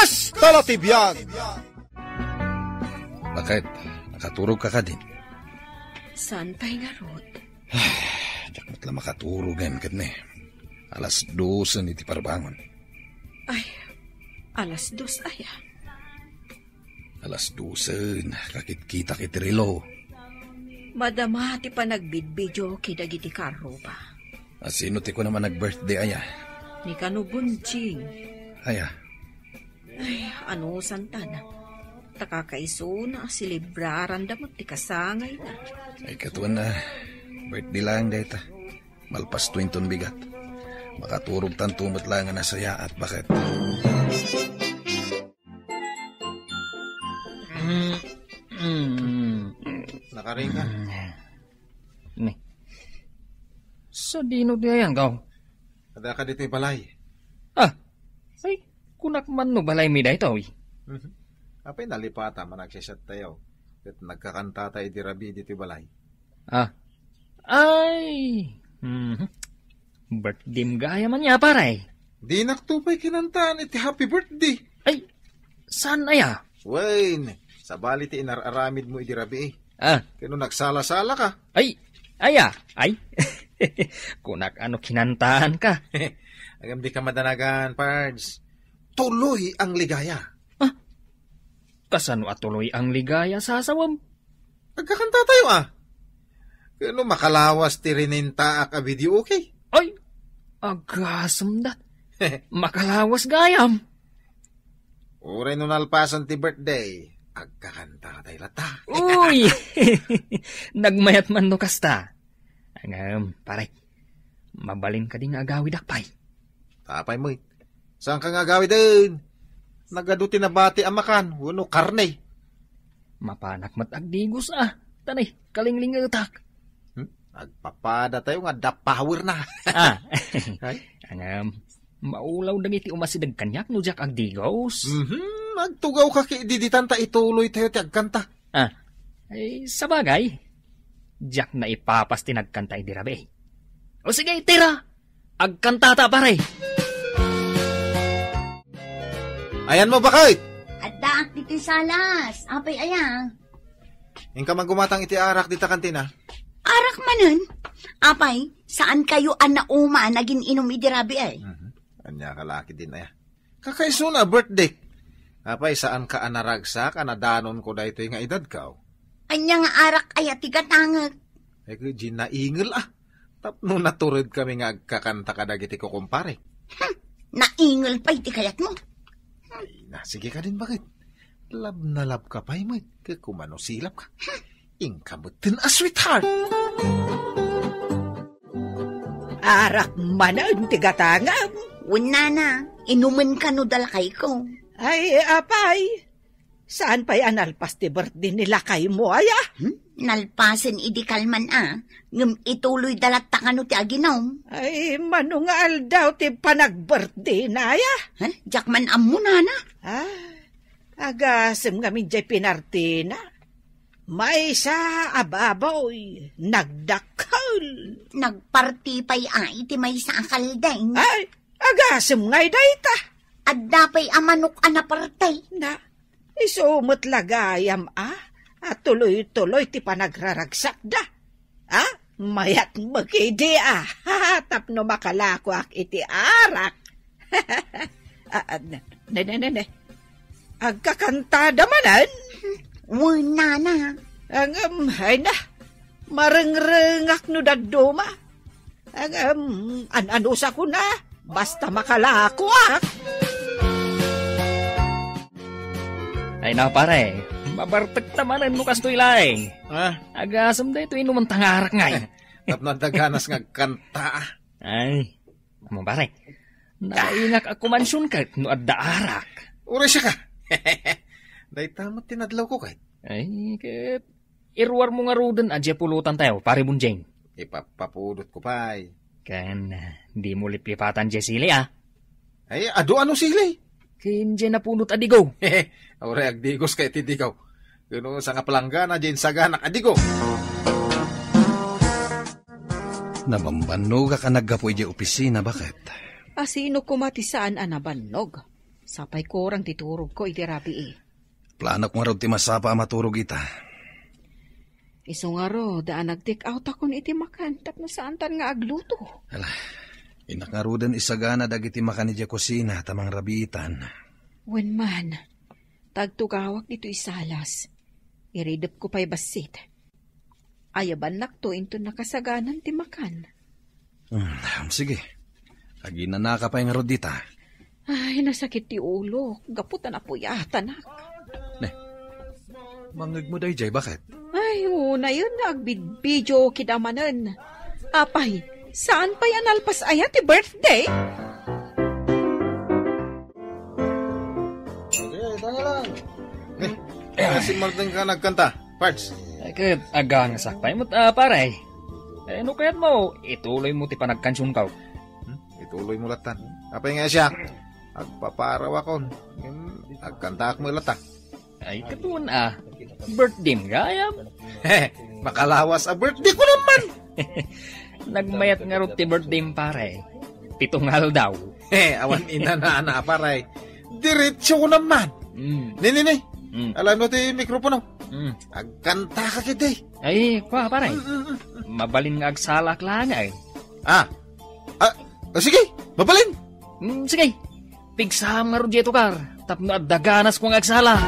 Kasta Latibyan! Bakit? Nakaturog ka din? Saan pa'y nga, Rod? Diyak matla makaturog ngayon kat ne. 12:00 ni ti parbangon. Ay, 2:00 ay. 12:00 kakit-kita kitirilo. Madama ti pa nagbidbidyo kidagiti karo ba? Sino ti ko naman nag-birthday aya? Ni Kano Bunching. Aya. Ay, ano santana? Takakaiso na silibraran damot ti kasangay na. Ay katuan na. Birthday lang dahita. Malpas 20 bigat. Makaturog tantumot lang nga nasaya at bakit? Nakaring ka? Ni. Sa dino di ayang gaw? Kada ka dito'y balay. Ay, kunak man no balay mi da ito, Apay nalipata man nagsisat tayo. At nagkakanta tayo di rabi dito'y balay. Ay, birthday gaya man niya, paray. Di naktupay kinantaan iti happy birthday. Ay, saan aya? Wayne, sa bali ti inararamid mo iti rabi eh. Kano nagsala-sala ka? Ay, aya, ay. Kunak ano kinantaan ka. Agam di ka madanagan, Pards. Tuloy ang ligaya. Kasano at tuloy ang ligaya sa asawam? Nagkakanta tayo Kano makalawas ti rininta ak a video okay? Ay, agasam dat. Makalawas gayam. Uray no nalpasan ti birthday. Agkakanta tayo lata. Uy! Nagmayat man no kasta. Pare, mabalin ka din agawid akpay. Tapay mo Saan ka nga gawin din? Nagaduti na bati amakan. Wano karne. Mapanak matagdigos Tanay, kalingling utak. Agpapada tayo nga dapower na. Maulaw dagiti umasidag kanyak no jak agdigos. Magtugaw ka kididitan ta ituloy tayo ti agkanta. Ay, sabagay. Jak na ipapas tinagkanta idirabe. O sige, tira. Agkanta ta pare. Ayan mo bakit? Addaak dito salas. Apay ayang. Ingka magumatang iti arak dita kantina. Arak manen? Apay, saan kayo anauma naging inom idirabi ay? Anya kalaki din aya. Kakaiso na birthday. Apay, saan ka anaragsak? Anadanon ko da ito nga edad ka. Anya nga arak ay atigatangag. Ay ko, ginaingil Tapno naturod kami nga agkakanta ka dagiti ko kumpare. Naingil pa iti kayat mo. Ay, sige ka din bakit? Lab na lab ka pa mo. Kumano silap ka. Inkamutin sweetheart. Arak manan tigatangam. Una na, inuman ka no dalakay ko. Ay, apay. Saan pa'y analpas ti birthday nila kay mo, aya? Nalpasin idikalman ngam ituloy dalat ta kano ti aginaw. Ay, manungal daw ti panag-birthday na, aya? Jakman amuna na. Agasem ngamin jay pinartina. May sa ababoy, nagdakal. Nagparti pa'y iti may sa akaldeng. Ay, agasem ngay dayta. Adda pa'y amanok anapartay. Na, isumot lagayam at tuloy-tuloy ti panagraragsak da. Mayat magidi tapno makalako ak iti arak. Ne. Agkakanta damanan. Wala na. Ay na, marengrengak no daduma. Anusa ko na, basta makalako ak. Ay na pare, mabartek tamanan mo kastoy laing. Agasam da ito inuman tangarak ngay. Tapno daganas nga kanta. Ay, naman pare, naingak ako mansyon ka no adda arak. Ura siya ka. Day tamat tinadlaw ko kahit. Ay, ket irwar mo nga roden adya pulutan tayo, pare bunjeng. Ipapapudot ko pa'y. Kan, di mo liplipatan dya sili Ay, ano sili? Kin dya napunot adigo. Aure agdigos kay tidigaw. Kuno sa nga palanggana dyan saganak adigo. Nabambanog ka naggapoy dya opisina, bakit? Sino kumatisaan anabannog? Sapay ko orang titurog ko iti rabi Planak mo raw ti masapa maturog ita. Iso nga ro, daan nag-take out akon iti makan, tapno saan tan nga agluto. Ala, inakarudan isagana dagiti makan iti kusina tamang rabitan. Wen man, tagtugawak dito isalas. Iridap ko pa'y basit. Ayaban nakto into nakasaganan ti makan. Sige, agi na nakapay nga rodita. Ay, nasakit ti ulo. Gaputan na po yata nak. Mangag mo day, Jay, bakit? Ay, una yun, nagbidbidyo kidamanan. Apay, saan pa yan alpas aya ti birthday? Okay, tanga lang. Si Martin ka nagkanta. Parts. Ay, kat agang sakpay mo, paray. No kaya't mo, ituloy mo ti panagkansyon ka. Ituloy mo latan. Apay nga siya. Agpaparaw ako. Agkanta ako mo lata. Ay, katun birthday mo gayam. Makalawas a birthday ko naman. Nagmayat nga rin ti birthday mo, pare. 7 daw. Awan ina na paray. Diretso ko naman. Nini. Alam mo ti mikropono. Agkanta ka kitay. Ay, pare. Mabalin nga agsalak lang ay. Sige, mabalin. Sige, pigsam nga rin dito kar. Tapno at daganas kong agsala.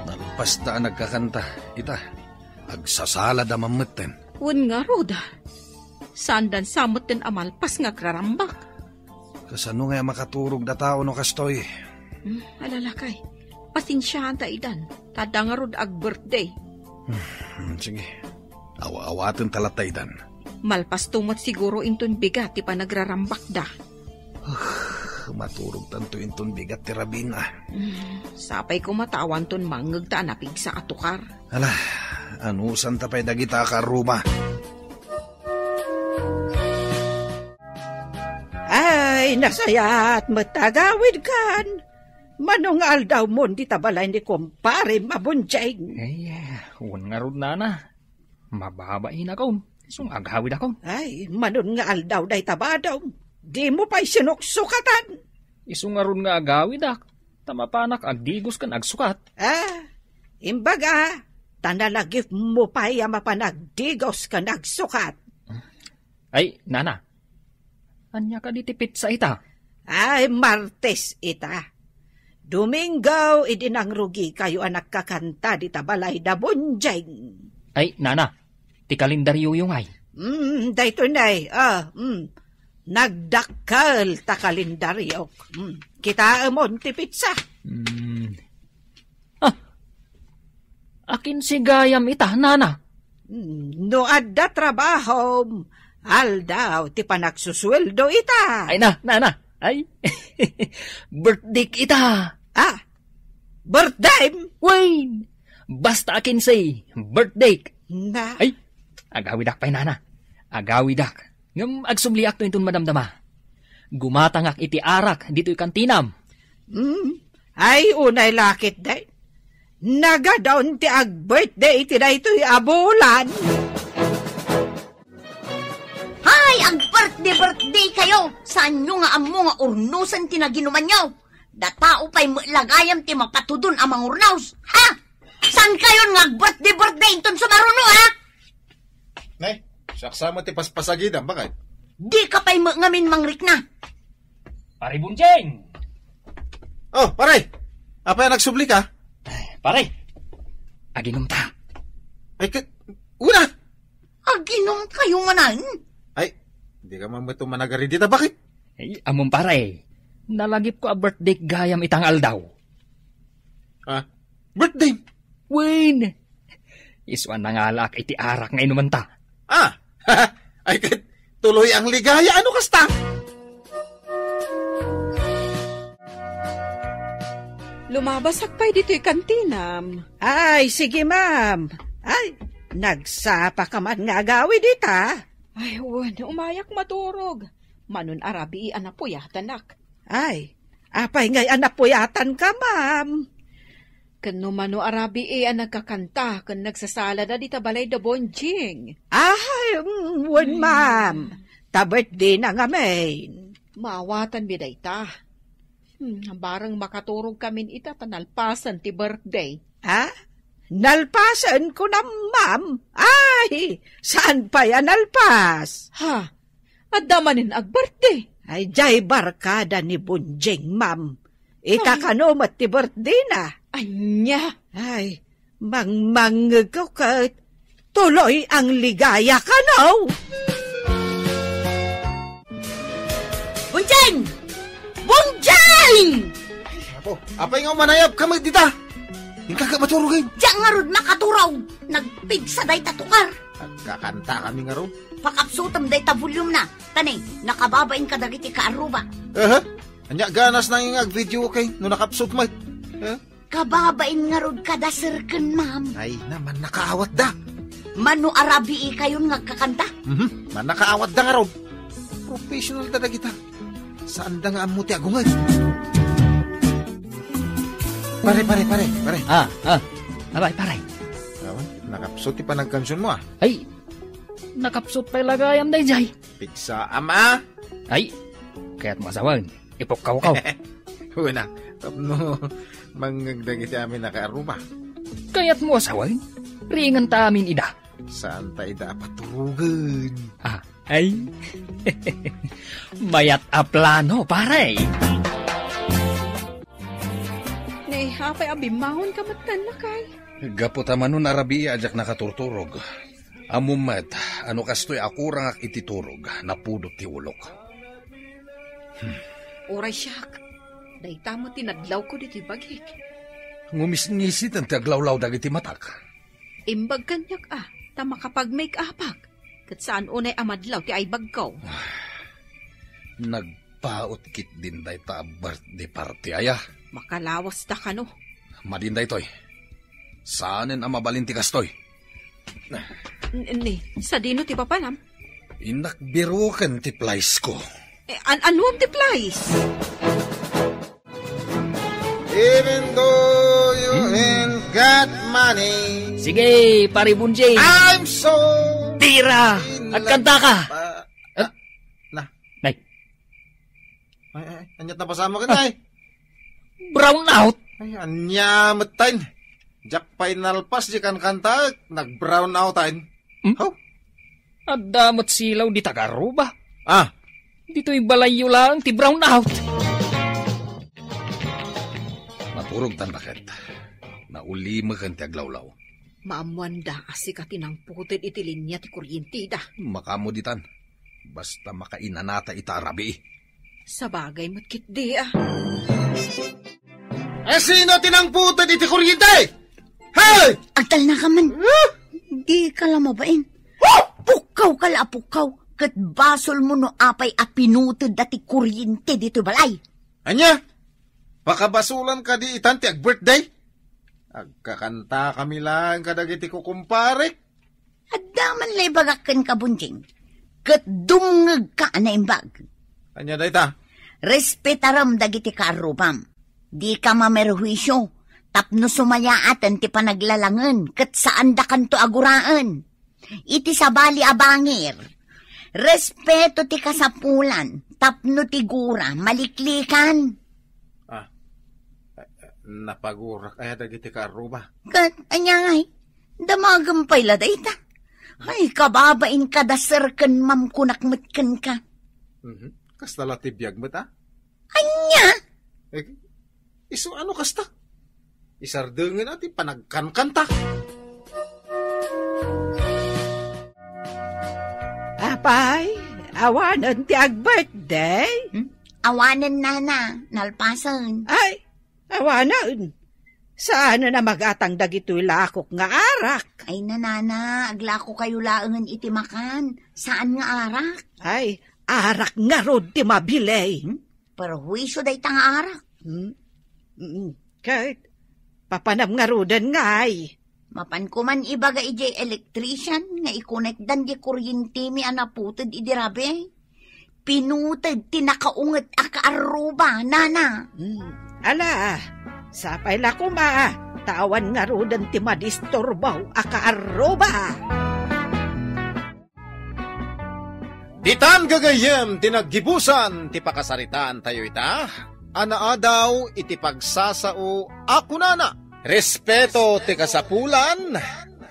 Nalpas daan nagkakanta, ita. Agsasala da mamutin. Wen nga roda. Saan dan samot din amalpas nga krarambak. Kasano nga makaturog da tao no kastoy. Alalakay, pasensyahan ta idan. Tada nga rod ag birthday. Sige, awa-awatin talatay dan. Malpas tumot siguro inton bigat ti pa nagrarambak da. Maturog tanto inton bigat ti Rabina. Sapay ko matawan ton mangagta na pigsa atukar. Ala, anusan tapay dagita karuma. Ay, nasayat matagawid kan. Manong aldaw mo di tabalay ni kumpare mabunjeng. Ay, huwag nga rin na. Mababain ako. Sung aghawid ako. Ay, manon nga aldaw day tabadaw. Di mo pa'y sinuksukatan. Isung nga rin nga agawid ak. Tamapanak agdigos kan agsukat. Imbaga, tanalagif mo pa'y mapanagdigos ka nagsukat. Ay, nana. Anya ka ditipit sa ita? Ay, Martes ita. Domingo, idinang rugi kayo anak kakanta di tabalay da bunjeng. Ay, nana. Ti kalendaryo yung ay. Dayto nay. Nagdakkel ta kalendaryo. Kita amon ti pizza. Akin si gayam ita, nana. No adda trabaho. Aldaw, ti panagsusweldo ita. Ay nana. Ay, birthday kita. Birthday? Wayne, basta akin say, birthday. Na? Ay, agawidak pa'y nana. Agawidak. Ngam agsumliak to intun madamdama. Gumatangak iti arak dito'y kantinam. Ay, unay lakit day. Nagadaon ti ag-birthday iti day ito'y abulan. Hay, ag-birthday kayo. Saan nyo nga amo nga urnusan tinaginuman nyo? Datao pa'y lagayam ti mapatudon amang urnaws. Ha? Saan kayo nga ag-birthday inton sumaruno, ha? Nay, saksama ti paspasagidan, bakit? Di ka pa'y ngamin mangrik na. Pare Bunjeng! Oh, pare! Apay nagsubli ka? Pare, aginom ta. Ay, una! Aginom kayo manan? Ay, hindi ka mamito managari dita, bakit? Ay, among pare, nalagip ko a birthday gayam itang aldaw. Birthday? Wayne! Isuan na nga lak iti arak nga inuman ta. Ay, tuloy ang ligaya, ano kasta? Lumabasak pa'y dito'y kantinam. Ay, sige ma'am. Ay, nagsapa ka man nga agawid ita. Ay, wan, umayak maturog. Manon arabi anapuyatan nak. Ay, apay ngay anapuyatan ka, ma'am. Kano mano arabi nagkakanta kan nagsasala da di tabalay da bonjing. Ay, wan ma'am. Ta-birthday na nga main. Maawatan biday ta. Barang makaturog kami ita tanalpasan ti birthday. Ha? Nalpasan ko na, ma'am. Ay, saan pa yan nalpas? Ha? At damanin ag-birthday. Ay, jay barkada ni Bunjing, ma'am. Ikakanumat ti birthday na. Anya? Ay, mangmangagaw ka. Tuloy ang ligaya ka, no? Bunjing! Bunjing! Apo, apay nga manayap kami dita. Hingka ka maturugin. Diyan nga ron makaturaw. Nagpigsa day tatukar. Nagkakanta kami nga ron. Pakapsutam day ta volume na. Tanay, nakababain ka dagiti ka aruba. Anya ganas na yung video kay no nakapsut mo. Kababain nga ron kada sirken, ma'am. Ay naman nakaawat da. Mano arabi kayon nga kakanta? Man nakaawat da nga ron. Professional da kita. Saan da nga amuti agungay? Pare. Abay, pare. Nakapsut pa nagkansyon mo Ay, nakapsut pa ilagayam day jay. Piksa ama. Ay, kaya't masawan. Ipok-kaw-kaw. Una, tapno manggagdagiti amin nakaaruba. Kaya't mo asawan. Ringan ta amin ida. Saan ta ida paturugan? Ay. Mayat a plano, pare. Hapay abimahon ka matan na kay. Gaputaman nun arabi ajak nakaturturog. Amumat, ano kastoy akurang ak ititurog, napudot ti ulok. Oray siyak. Dahita mo tinadlaw ko diti bagik. Ngumis-ngisit ang taglawlaw dagiti matak. Imbag kanyak ta makapag-make upag. Kat saan unay amadlaw ti ay bagkaw. Nagpaot kit din day ta birthday party aya. Makalawas ta ka no. Madinday toy. Saanen ang mabalinti kastoy? Sa dino ti papanam? Inakbirukan ti place ko. Anuam ti place? Even though you ain't got money. Sige, pare Bunjing. I'm so... Tira! At kanta ka! Nay. Ay, anyat na pasama ka na Brown out! Ay, anya matain. Jak final pass di kan kanta, nag-brown outain. How? At damot silaw di tagaruba. Dito'y balayo lang ti brown out. Maturog tan bakit. Naulima kan ti aglawlaw. Maamwanda asi ka tinangputin iti linya ti kuryente da. Makamuditan. Basta makainanata ita arabi. Sa bagay matkit di sino tinangputin iti kuryente? Hey! Agtal na ka man. Di ka lamabain. Pukaw ka la, pukaw. Kat basol mo no apay apinutid dati kuryente dito balay. Anya? Pakabasulan ka di itan ti ag-birthday? Agkakanta kami lang kadagiti ko kumpare. Adaman lay bagakan ka, Bunjing. Kat dumngag ka na imbag. Anya da ita? Respetaram dagiti karubam. Di ka mamerhuisyo. Tapno sumayaatan ti panaglalangan. Kat saan da kanto aguraan. Iti sabali abangir. Respeto ti kasapulan. Tapno ti gura. Maliklikan. Napagurak ay dagiti karuba. Kat, anya ngay, damagampay la dayta. Ay, kababain ka da sirken mam kunakmitken ka. Kastala ti biyag mo ta? Anya? Iso ano kasta? Isardengin natin panagkankanta. Apay, awanan ti ag-birthday? Awanan nana, nalpasan. Ay, awanan. Saan na magatang dagito'y lakok nga arak? Ay nanana, aglako kayo laangan itimakan. Saan nga arak? Ay, arak nga rod ti mabilay. Pero huwiso day tang arak. Kahit, papanam nga rodan nga ay. Mapan ko man ibaga ijay electrician nga ikonekdan di kuryente mi anaputid idirabe. Pinutid tinakaunget akaaruba, nana. Ala, sapay la ko ma, tawan nga rodan ti madistorbaw akaaruba. Ditan gagayem tinaggibusan ti pakasaritaan tayo ita. Anaa daw iti pagsasao ako nana. Respeto ti kasapulan,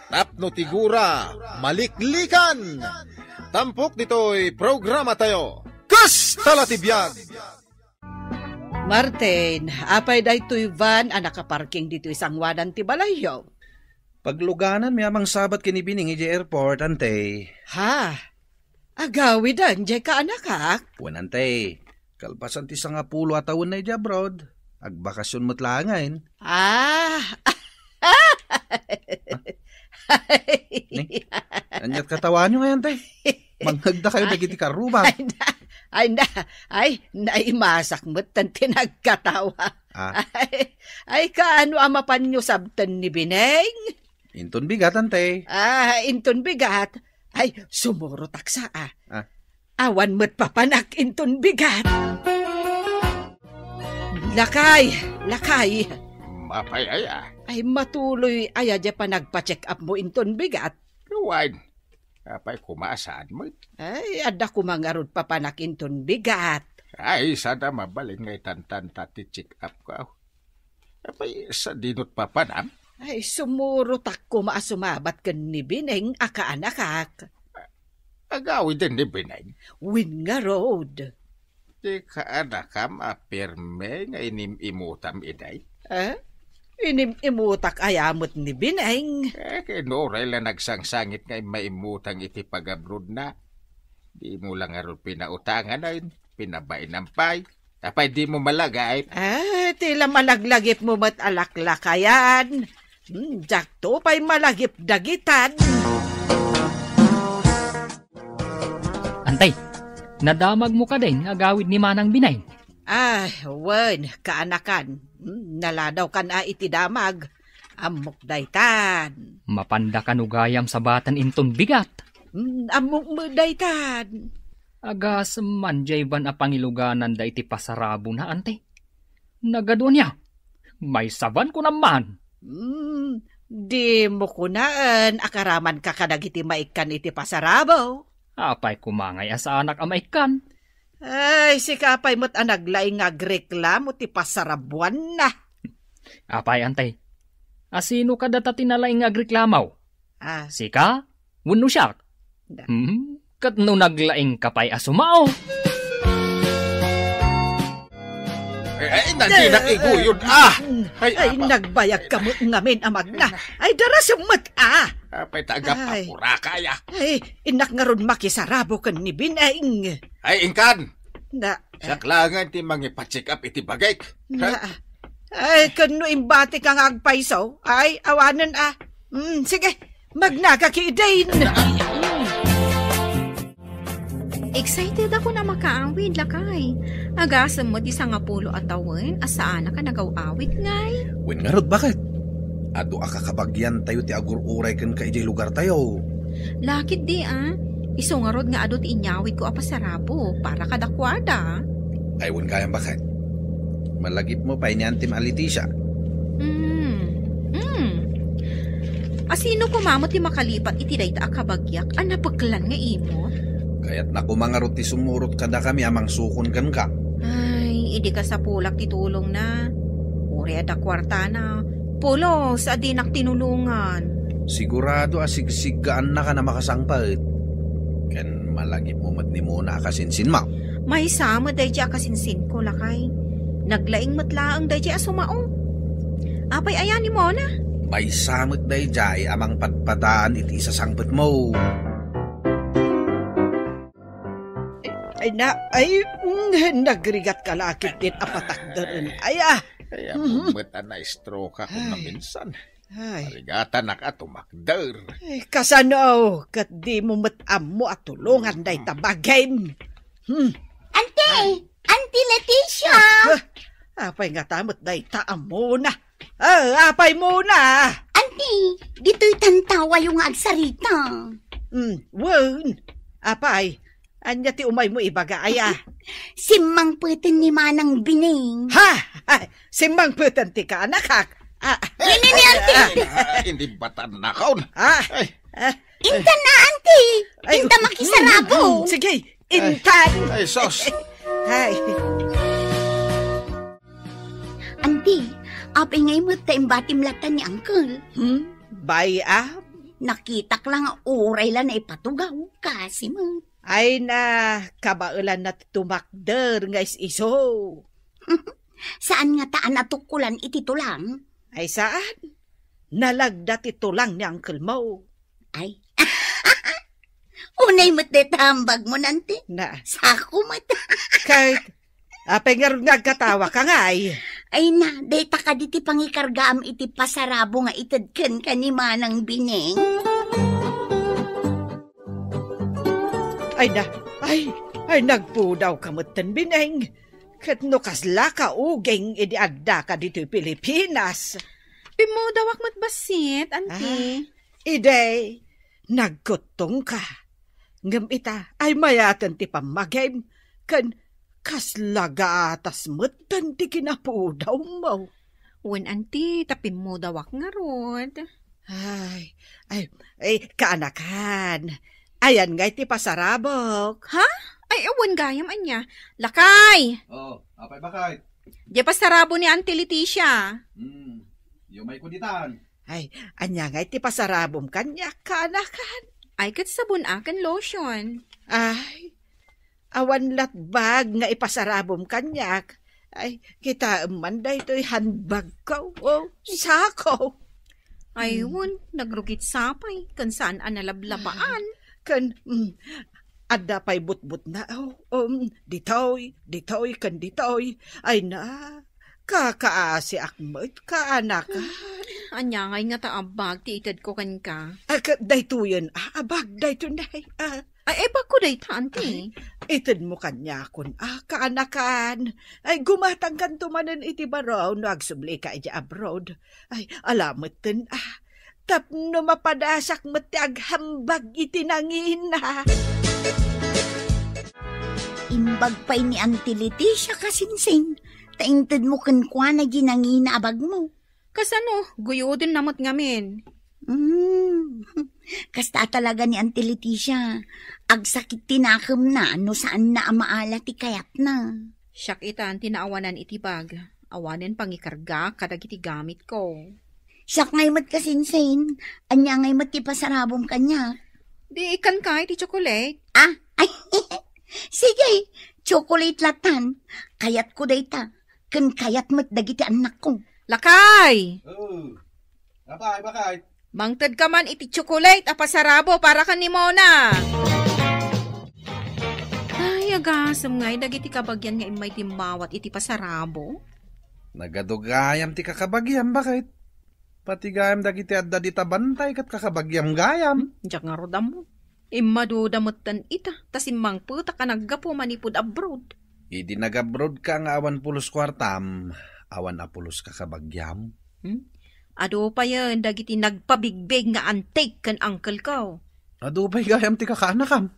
tapno tigura, maliklikan. Tampok dito'y programa tayo. Kas talatibiyag! Martin, apay daytoy van ang nakaparking dito isang wadan ti balayo. Pagluganan may amang sabat kinibining iti airport, ante. Ha? Agawi dan, jay ka anakak? Puan, ante. Kalpasan ti 10 atawon na iti abroad. Agbakasyon mo't langain. Anyat katawan nyo ngayon, tay. Manghagda kayo nagiti karuba. Naimasak mo't tan tinagkatawa. Ay, kaano amapan nyo sabtan ni Bineng? Inton bigat, ante. Inton bigat? Ay, sumuro taksa, Awan mo't papanak inton bigat. Lakay. Mapayaya. Ay, matuloy aya dya pa nagpa-check up mo inton bigat. Kawan, apay kumasaan mo. Ay, ada kumangarod papanak inton bigat. Ay, sana mabaling ngay tantan tati check up ka. Apay, sa dinot papanam. Ay, sumurutak ko maasumabat kan ni Bineng akaanakak. Agawin din ni Bineng. Win nga road. Di ka anakam apirme nga inimimutam iday. Inimimutak ayamot ni Bineng. Kinuray lang nagsangsangit nga maimutang iti pag-abroad na. Di mo lang aron pinautangan na yun. Pinabain ng pay. Tapay di mo malagay. Tila malaglagip mo mat alaklakayan. Jakto pa'y malagip dagitan. Antay, nadamag mo ka din agawid ni Manang Binay. Wen, kaanakan. Naladaw kan iti damag. Amok daytan. Mapanda ka nugayam sa batan inton bigat. Amok mo daytan. Agas manjay ban a pangiluganan da iti pasarabo na, ante. Nagadwa niya. May saban ko naman. Di mo kunaan akaraman ka kadag iti maikan iti pasarabo. Apay kumangay asa anak amaikan. Ay, si kapay mo't anaglaing agreklamo ti pasarabuan na. Apay, antay. Asino ka data tinalaing agreklamaw? Sika? Wano siya? Kat no naglaing kapay asumao. Ay, nandinak iguyod, Ay, nagbayag ka mo ngamin amag na. Ay, darasumot, Apay tagapapura kaya. Ay, inak nga ron makisarabo kan ni Bineng. Ay, ingkan. Saklangan ti mangipacheck up iti bagay. Ay, kano imbati kang agpaiso? Ay, awanan sige, magnakakidain. Excited ako na makaawid, lakay. Agasam mo di sa nga pulo at tawin, asaan ka nagaw-awid ngay? Win nga rod, bakit? Ado akakabagyan tayo ti agur-uray kan ka ijay lugar tayo. Lakit di Iso nga rod nga ado ti inyawid ko apasarabo para kadakwada. Ay, win kayang bakit? Malagip mo pa inyan ti Malitisya. Asino kumamot ti makalipat iti dayta akabagyak, napaglan nga imo? Kaya't nakumangarot ti sumurot kada kami amang sukon kan ka. Ay, idi ka sa pulak ti tulong na. Uri ada kwarta na. Pulo, sa dinak tinulungan. Sigurado asigsigaan na ka na makasangpait. Ken malagip mo mat ni muna akasinsin mo. May sama day di akasinsin ko, lakay. Naglaing matlaang day di asumao. Apay ayan ni mo na. May samot day di amang padpadaan iti isasangpet mo. Nagrigat ka lakit din apatak doon. Kaya mumata na stroke ako na minsan. Marigatan na ka tumakder. Kasano, kat di mo matam mo at tulungan day tabagin. Auntie Leticia! Apay nga tamot day taam muna. Apay muna. Auntie, dito'y tantawa yung agsarita. Wen, apay. Anya ti umay mo ibaga Simang putin ni Manang Bineng. Simang putin ti ka anakak. Ini ni auntie. Hindi batan na kaon. Inta na auntie. Inta makisarabo. Sige, Intan! Ay, sos! Ay, Auntie, apay ngay mo tayong batimlatan ni Uncle. baya? Nakita ko lang uray lang na ipatugaw kasi mo. Ay na, kabaulan na tumakder nga iso. Saan nga taan natukulan ititulang? Ay saan? Nalagdat ito lang ni Uncle Mo. Ay, unay mo't detambag mo nanti. Na, Sako mo't. kahit, apay nga rin nagkatawa ka nga ay. Ay na, data ka diti pangikargaam iti pasarabo nga itadken ka ni Manang Bineng. Ay na, ay nagpudaw kamutan Bineng. Kat no kasla ka ugeng idi adda ka dito'y Pilipinas. Pimudawak mo't basit, auntie. Ide, nagkutong ka. Ngam ita, ay mayatan ti pamagay. Kan, kaslaga atas mutan ti kinapudaw mo. Wen, auntie, tapimudawak nga rod. Ay, kaanakan. Ayan nga iti pasarabok. Ha? Ay, awan gayam anya. Lakay! Oh, apay bakay? Di pasarabo ni Auntie Leticia. Yung may kuditan. Ay, anya nga iti pasarabom kanya, kaanakan. Ay, kat sabon akan lotion. Ay, awan latbag nga ipasarabom kanyak. Ay, kita manday to'y handbag ko. Oh, sako. Ayun, nagrugit sapay. Kan saan analablabaan. Kan, ada pa'y butbut na. Ditoy, kan ditoy. Ay na, kakaasi akmet, kaanakan. Anya ngay nga taabag, tiitad ko kan ka. Dayto yun, abag, dayto na. Ay, bag ko day ta, auntie. Itid mo kanya kun, kaanakan. Ay, gumatang kan tumanan iti baraw, no agsubli ka iti abroad. Ay, alamat din, tapno mapadasak mati aghambag iti nangin, Imbag pa'y ni Auntie Leticia kasinsing. Taingtad mo kankwa na ginangina abag mo. Kasano, guyo din namot ngamin. Kasta talaga ni Auntie Leticia. Agsakit tinakam na no saan na amaala ti kayat na. Siyak itan, tinaawanan iti bag. Awanen pangikarga, kadag iti gamit ko. Siyak ngay mat kasinsin. Anya ngay mat ti pasarabong kanya. Di ikan ka iti chocolate. Ay, sige, chocolate latan. Kayat ko dayta. Kan kayat mat dagiti anak ko. Lakay! Bakay? Mangtad ka man iti chocolate a pasarabo para ka ni Mona. Ay, agasam nga, dagiti kabagyan nga imay timbawat iti pasarabo. Nagadugayam ti kakabagyam, bakit? Pati gayam dagiti adda di tabantay kat kakabagyam gayam. Diyak nga rodam mo. Imadudamatan ita, tas imang puta ka naggapo manipod abroad. Idi nag-abroad ka nga awan pulos kwartam, awan apulos kakabagyam. Ado pa yan, dagiti nagpabigbig nga antik kan uncle ko. Adubay gayam ti kakaanakam.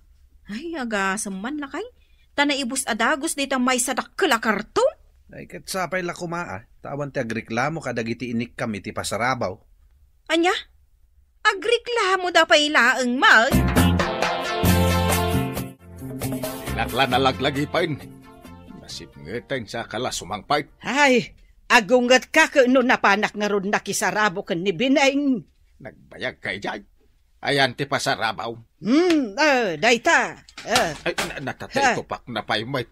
Ay, agasam man lakay. Tanaibus adagos dita may sadakkel a karton. Ay kat sapay la kumaa, tawan ti agreklamo kadagiti inik kami ti pasarabaw. Anya? Agreklamo da pa ilaang mag? Nakla na laglagi pa yun. Nasipngeteng sa kalasumangpay. Ay, agungat ka no napanak nga ron nakisarabo kan ni Bineng. Nagbayag kay Jay. Ayan ti pasarabaw. Dayta. Ay, natatay ko pak na paymait.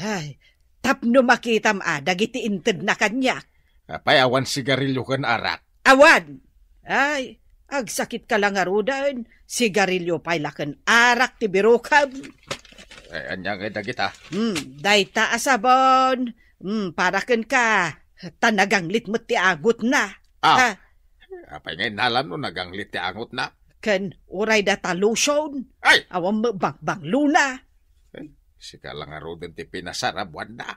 Ay, tapno makitam dagiti inted na kanyak. Payawan sigarilyo kan arak. Awan! Ay, agsakit ka lang arudan. Sigarilyo pay lakan arak ti birukab. Ay, anyang edagita. Dayta asabon. Para ken ka. Tanagang litmot ti agot na. Apay ngay nalan no naganglit ti angot na. Ken uray data lotion. Ay! Awang bang luna. Sika lang arudan ti pinasarabuan na.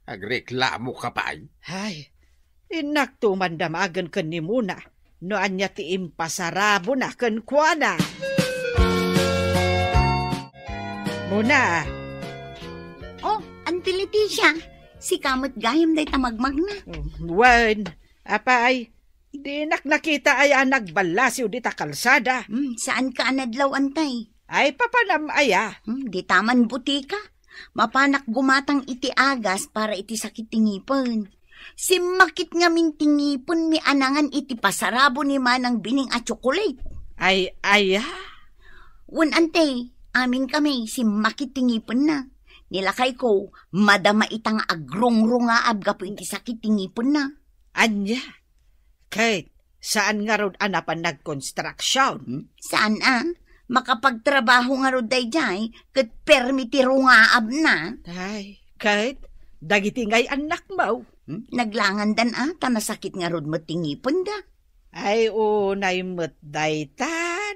Agreklamo ka pa ay. Ay, inak tumandamagan ken ni Muna. No anya ti impasarabo na ken kuana. Muna. Oh, Auntie Leticia. Si kamot gayam day tamagmag na. Wen, apay, di nakita ay nagbalasiw di ta kalsada. Saan ka anadlaw, antay? Ay, papanam aya. Di taman butika. Mapanak gumatang iti agas para iti sakit tingipon. Simakit nga min tingipon mi anangan iti pasarabo ni manang bining a chocolate. Ay, aya. Wan ante, amin kami simakit tingipon na. Nilakay ko, madama itang agrongrungaab gapo iti sakit tingipon na. Anya, Kate, saan nga ron anapan nag-construction? Saan makapagtrabaho nga ron dayjay, kat permiti rungaab na. Ay, Kate, dagiti ngay anak mo. Naglangan dan tanasakit nga ron matingipon da. Ay, unay mo't daytan.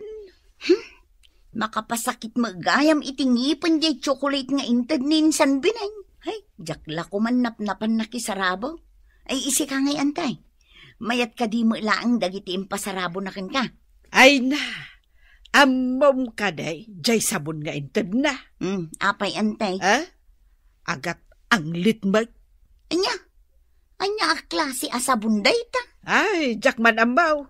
Makapasakit magayam itingipon jay chocolate nga inted ninsan binay. Ay, jakla ko man napnapan nakisarabo. Ay, isi ka ngay antay. Mayat ka di mo laang dagiti impasarabo na kan ka. Ay na, amom ka day, jay sabon nga inted na. Apay antay. Agat ang litmag. Anya klase asabunday ta. Ay, jakman amaw.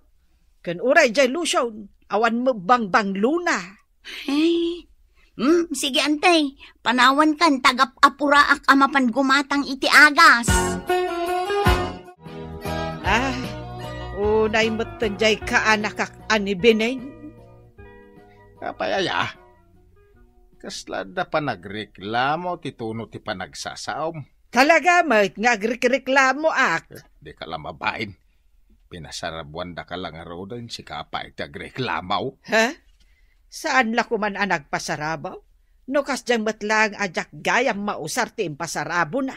Kan uray jay lotion, awan mo bang luna. Ay, sige antay, panawan kan tagap-apuraak amapan gumatang iti agas. Ay, unay matanjay ka anakak anibinay. Kapayaya, kaslada pa nagreklamo tituno ti panagsasaom. Talaga, mait nga agreklamo ak. Di ka lang mabain. Pinasarabuan da ka lang arodan si kapay ti agreklamaw. Ha? Saan la kuman ang nagpasarabaw? No kas diyang matlang ajak gayam mausar ti impasarabo na.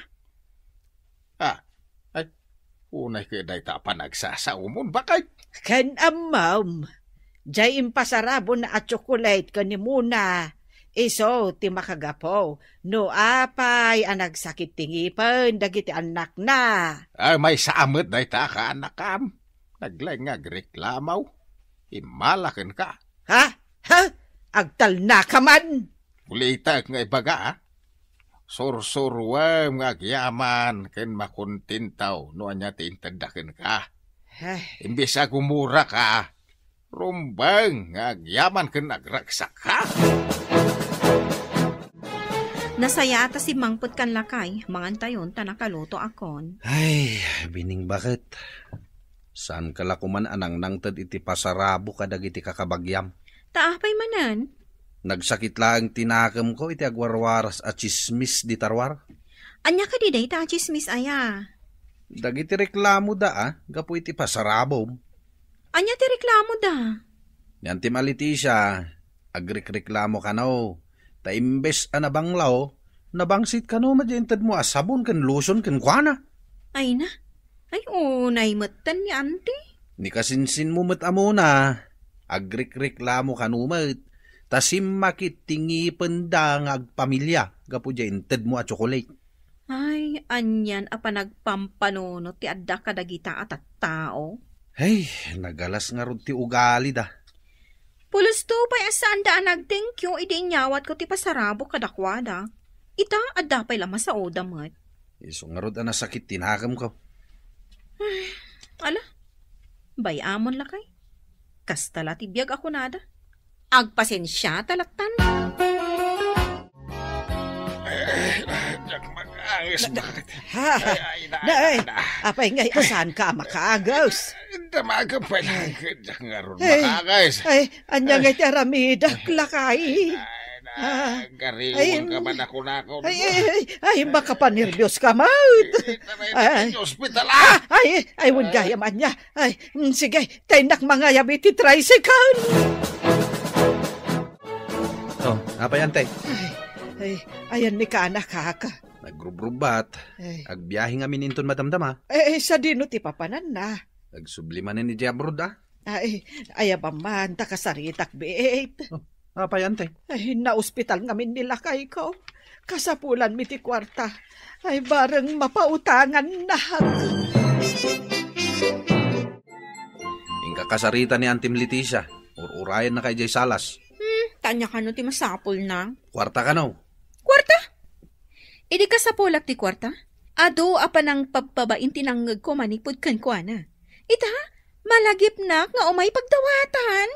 Ay, unay ka day ta pa nagsasaumon, bakit? Ken amam, jay impasarabo na at chocolate ka ni muna. Iso ti makagapo, no apay ang nagsakit tingipan, dagiti anak na. Ay, may samot day ta ka anakam. Naglay nga agreklamaw. Imalakan ka. Ha? Agtal na ka man. Ulitak nga ibaga, Sursurwam nga agyaman, ken makuntintaw, no anya tintandakin ka. Imbis agumura ka, rumbang nga agyaman ken agraksak ka. Nasaya ata si Mangput kan lakay, mangantayon ta nakaluto akon. Ay, bining bakit? Saan kalakuman anang nangtad iti pasarabo kadag iti kakabagyam? Taapay manan. Nagsakit lang tinakam ko iti agwarwaras at chismis di tarwar. Anya ka di day ta chismis aya. Dagiti reklamo da gapu iti pasarabo. Anya ti reklamo da? Yan ti maliti siya, agreklamo ka no. Ta imbes anabanglaw, nabangsit ka no madyentad mo asabon kan lotion kan kuana. Ay na, ay unay matan ni auntie. Ni kasinsin mo amo na, agreklamo ka no mat. Tasim makit tingi pendang agpamilya, gapu jainted mo at chocolate. Ay, anyan apa nagpampanono ti adda kadagita at tao. Hey, nagalas nga ron ti ugali da. Pulos to pa'y asaan daan nag-thank you, idi inyawat ko ti pasarabo kadakwada. Ita, adda pa'y lama sa oda mat. Iso nga ron nasakit tinakam ko. Ay, ala, bayamon lakay. Kastala ti biyag ako nada. Agpasensya talaktan. Apay ngay asan ka makaagaws? Damaga pa lang nga ron makagais. Ay, anya ngay taramidak lakay. Gariwan ka man ako. Ay, baka pa nervyos ka maut. Ay, hospital Ay, wag gaya man niya. Ay, sige, tainak mga yabiti tricycle. Apay antay? Ay, ayan ni ka anak ka. Nagrubrubat. Agbiyahe nga mininton madamdama. Sa dino ti papanan na. Nagsubliman ni Diabrod Ay, ba man, takasaritak beet. Apay antay? Ay, na-ospital ngamin nila kay ko. Kasapulan mi ti kwarta. Ay, bareng mapautangan na. Ingka kasarita ni Antim Leticia. Urayan na kay Jay Salas. Tanya ka no ti masapol na. Kwarta ka no? Kwarta? Idi ka sa polak ti kwarta? Ado apa nang pagpabain tinangag ko manipod kan kwa na. Ita, malagip na nga umay pagdawatan.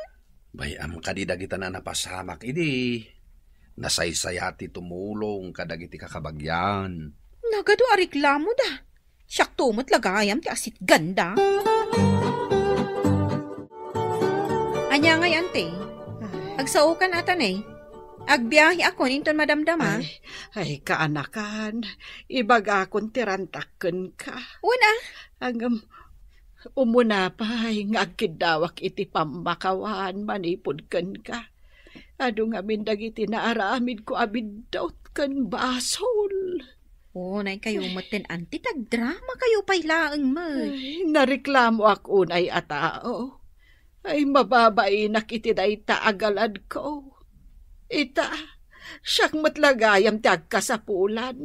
Bayam kadidagita na napasamak, idi. Nasaysayati tumulong kadagiti kakabagyan. Nagado a reklamo da. Siyak tumot lagayam ti asit ganda. Anya ngay ante, agsaukan atan eh. Agbiyahe ako ninton madamdama. Ay, kaanakan. Ibag akong tirantaken ka. Una. Hanggang umunapay nga agkidawak iti pambakawan manipod ken ka. Ado nga mindag iti naaramid ko abidot ken basol. Nay kayo maten anti tagdrama kayo pailaeng mo. Ay, nareklamo ako unay a tao. Ay mababainak iti dayta agalad ko. Ita, siyak matlagayam ti agkasapulan.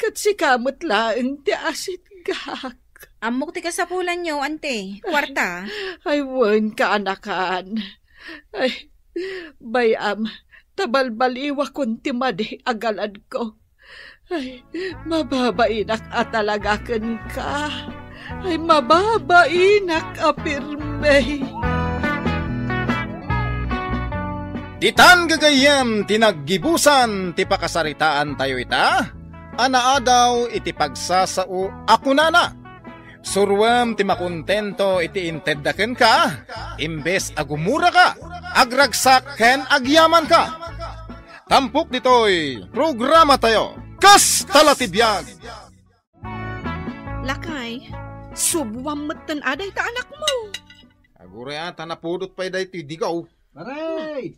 Kat si kamutlaeng ti asit gak. Amok ti kasapulan nyo, ante. Kwarta. Ay, wan kaanakan. Ay, bayam, tabalbaliwa kun ti madi agalad ko. Ay, mababainak at talagakan ka. Ay, mababainak apirme. Ditan gagayem tinaggibusan ti pakasaritaan tayo ita. Anaa daw iti pagsasao ako nana. Surwam ti makontento iti inteddaken ka. Imbes agumura ka. Agragsak ken agyaman ka. Tampok ditoy programa tayo. Kas talatibiyag. Lakay, subwam matan aday ta anak mo. Agure ata napudot pa day ti digaw. Paray!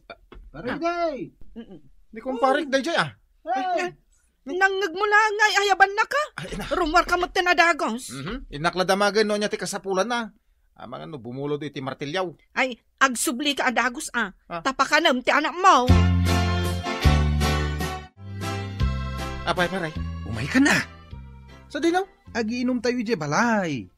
Paray day! Di kumparik day jay Hey! Nangagmula ngay ayaban na ka. Rumwar ka matan adagos. Inakladamagan no niya ti kasapulan na. Mga no bumulod iti martilyaw. Ay, agsubli ka adagos tapakanam ti anak mo. Apay paray. Umay ka na! Sa dinaw? Agiinom tayo di balay.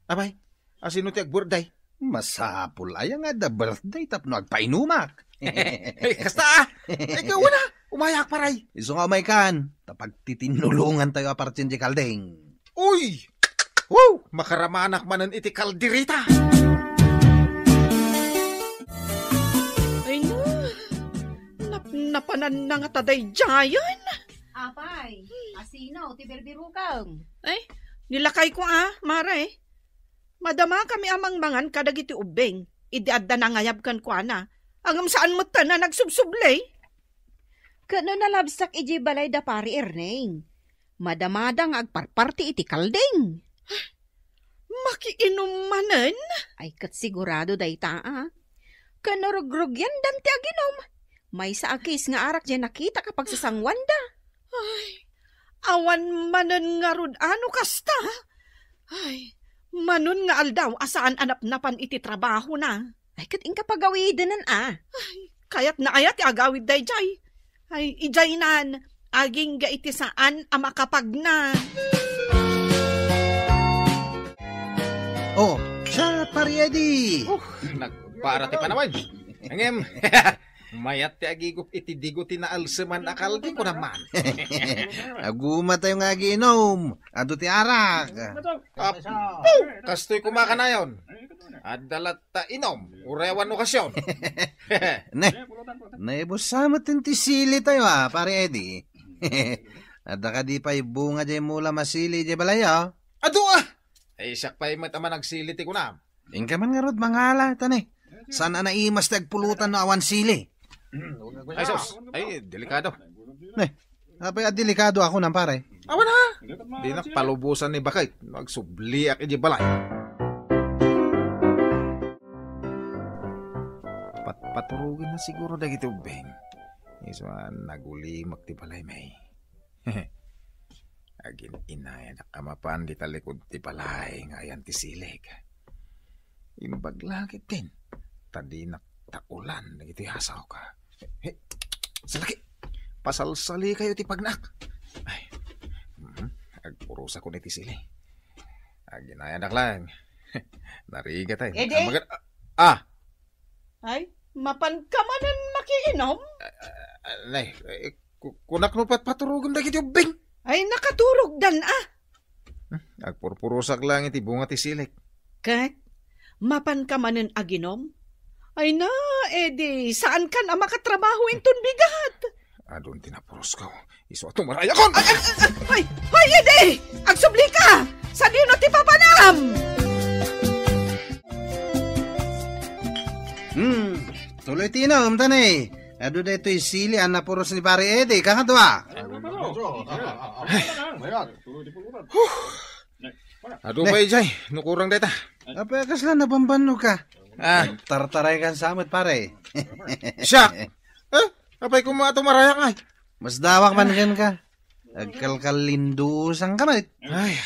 Apay, asino ti agburday? Masapul ay nga da birthday tapno agpainumak. Hey, kasta ikaw na, umayak paray. Iso nga umay kan, tapag titinulungan tayo apartin di kaldeng. Uy! Wow! Makaramanak manan iti kaldirita. Ay no, napanan na nga taday jayan. Apay, asino, ti berbirukang. Ay, nilakay ko mare. Madama kami amang mangan kadagiti ubeng. Idiadda na ngayab kan ko ana. Angam saan mo na nagsubsublay? Kano nalabsak iji balay da pari erneng. Madamadang agparparti iti kaldeng. Makiinom manen? Ay kat sigurado day taa. Kano rugrug yan danti aginom. May sa akis nga arak dyan nakita kapag sasangwan da. Ay, awan manen nga rud ano kasta? Ay, manon nga aldaw asaan anap-napan iti trabaho na. Ay kat inka pagawidanan Ay, kayat na ayat agawid day jay. Ay, ijaynan, aging ga iti saan amakapag na. Oh, siya pariedi. Nagparati pa naman. Angem, mayat ti agigup iti digo ti naalseman akal di ko naman. Aguma tayo nga giinom. Ado ti arak. Kastoy kumakanayon. Adalat ta inom. Urewan okasyon. Naibusamot ti sili tayo pare Eddie. Ada ka di pa ibunga di mula masili di balaya. Ado ay siyak pa matama nagsili ti kunam. Ingka man nga rod mangala tani. Sana naimas tagpulutan no awan sili. Ay sos, ay delikado. Apay delikado ako nang pare. Awan ha. Di na palubusan ni bakay. Magsubliak iti balay. Paturugin na siguro dagiti ubeng. Iswa nagulimak ti balay may. Agin inaya na kamapan di talikod ti balay ngayan ti silig. Imbag langit din. Tadi naktakulan dagiti hasaw ka. Hey, salaki. Pasalsali kayo ti pagnak. Ay, agpurusa ko na ti sili. Agin inaya nak lang. Nariga tayo. Ede? Ay, mapan ka manan makiinom? Nay, kunak no paturugin dagiti ubeng. Ay, nakaturog dan Agpurpurusak lang iti bunga ti silik. Kat, mapan ka manan aginom? Ay na, Eddie, saan ka na makatrabaho inton bigat? Adon tinapuros ka. Iso atong maraya kon! Ay, Eddie! Agsubli ka! Sa dino ti papanam! Tuloy tinom, tanay. Ado da ito'y sili ang napuros ni pare Eddie. Kakatwa. Ado ba ijay? Nukurang data. Apa kasla nabambano ka? Tartaray kan samot pare. Siya! Apay ko mga itong maraya nga. Mas dawak man ka. Agkalkalindusan ka man. Ay,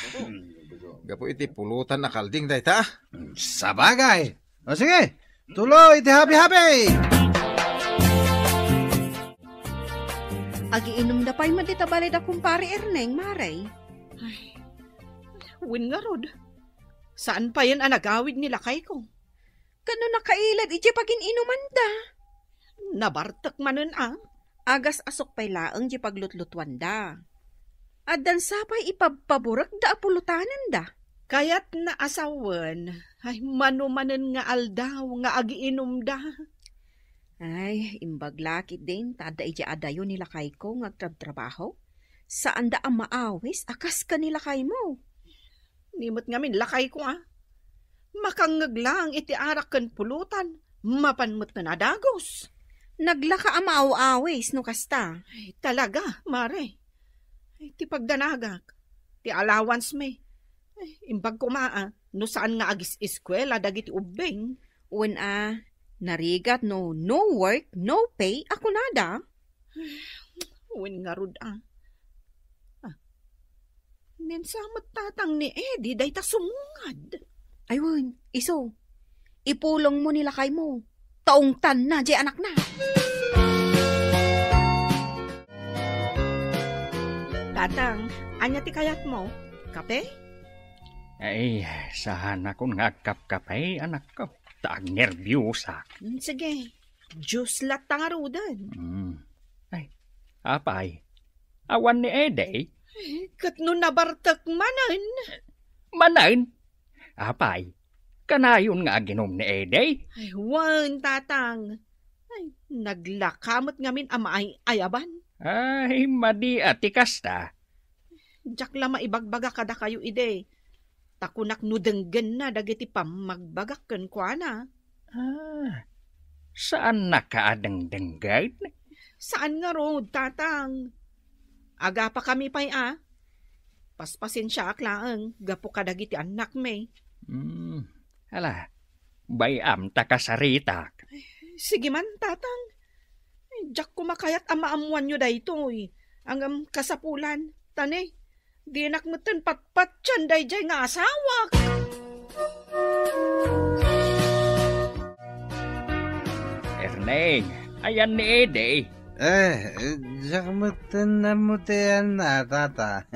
gapo iti pulutan na kalding data. Sabagay. O sige, tuloy iti happy-happy. Agiinom da pa'y matitabalay da kumpare Erneng, Maray. Ay, win nga rod. Saan pa yan ang nagawid nila kay ko? Kano nakailad, iti pagin inuman da. Nabartak manen Agas asok pa'y laang di paglutlutuan da. Adan sapay ipagpaburak da apulutanan da. Kaya't naasawan, ay manumanen nga aldaw nga agiinom da. Ay, imbaglakit din, tada iti adayo nila kay ko ngagtrabaho. Saan da ang maawis, akas ka nila kay mo. Nimot ngamin lakay ko Makangaglang iti arak kan pulutan, mapanmot na nadagos. Naglaka ang maaw-awis no kasta. Ay, talaga, mare. Ay, ti pagdanagak, ti allowance me. Ay, imbag ko no saan nga agis eskwela dagiti ubeng. Narigat no work, no pay, ako nada. Uwan nga rod Nensamot tatang ni Eddie, day ta sumungad. Ayun, iso, ipulong mo nila kay mo. Taong tan na, di anak na. Tatang, anya ti kayat mo? Kape? Ay, saan akong ngagkap-kapay, anak ko. Taag nervyosa. Sige, Diyos latang arudan. Ay, apay. Awan ni Eddie? Kat no nabartak manan. Manan? Apay, kanayon nga ginom ni Eddie? Ay, wan, tatang. Ay, naglakamot ngamin amaay ayaban. Ay, madi atikas ta. Diyak lama ibagbaga kada kayo ide. Takunak nudenggen na dagiti pamagbagakken kwa na. Saan nakaadengdenggay? Saan nga road, tatang? Aga pa kami pa'y Paspasin siya aklaang, gapo kadagiti anak me. Hala, bayam takasarita. Sige man, tatang. Diyak kumakayat amaamuan nyo daytoy. Ang kasapulan, tane. Di nakmutin patpat dyan day nga asawak. Erneng, ayan ni Eddie. Diyak mutin na mutian na, tata.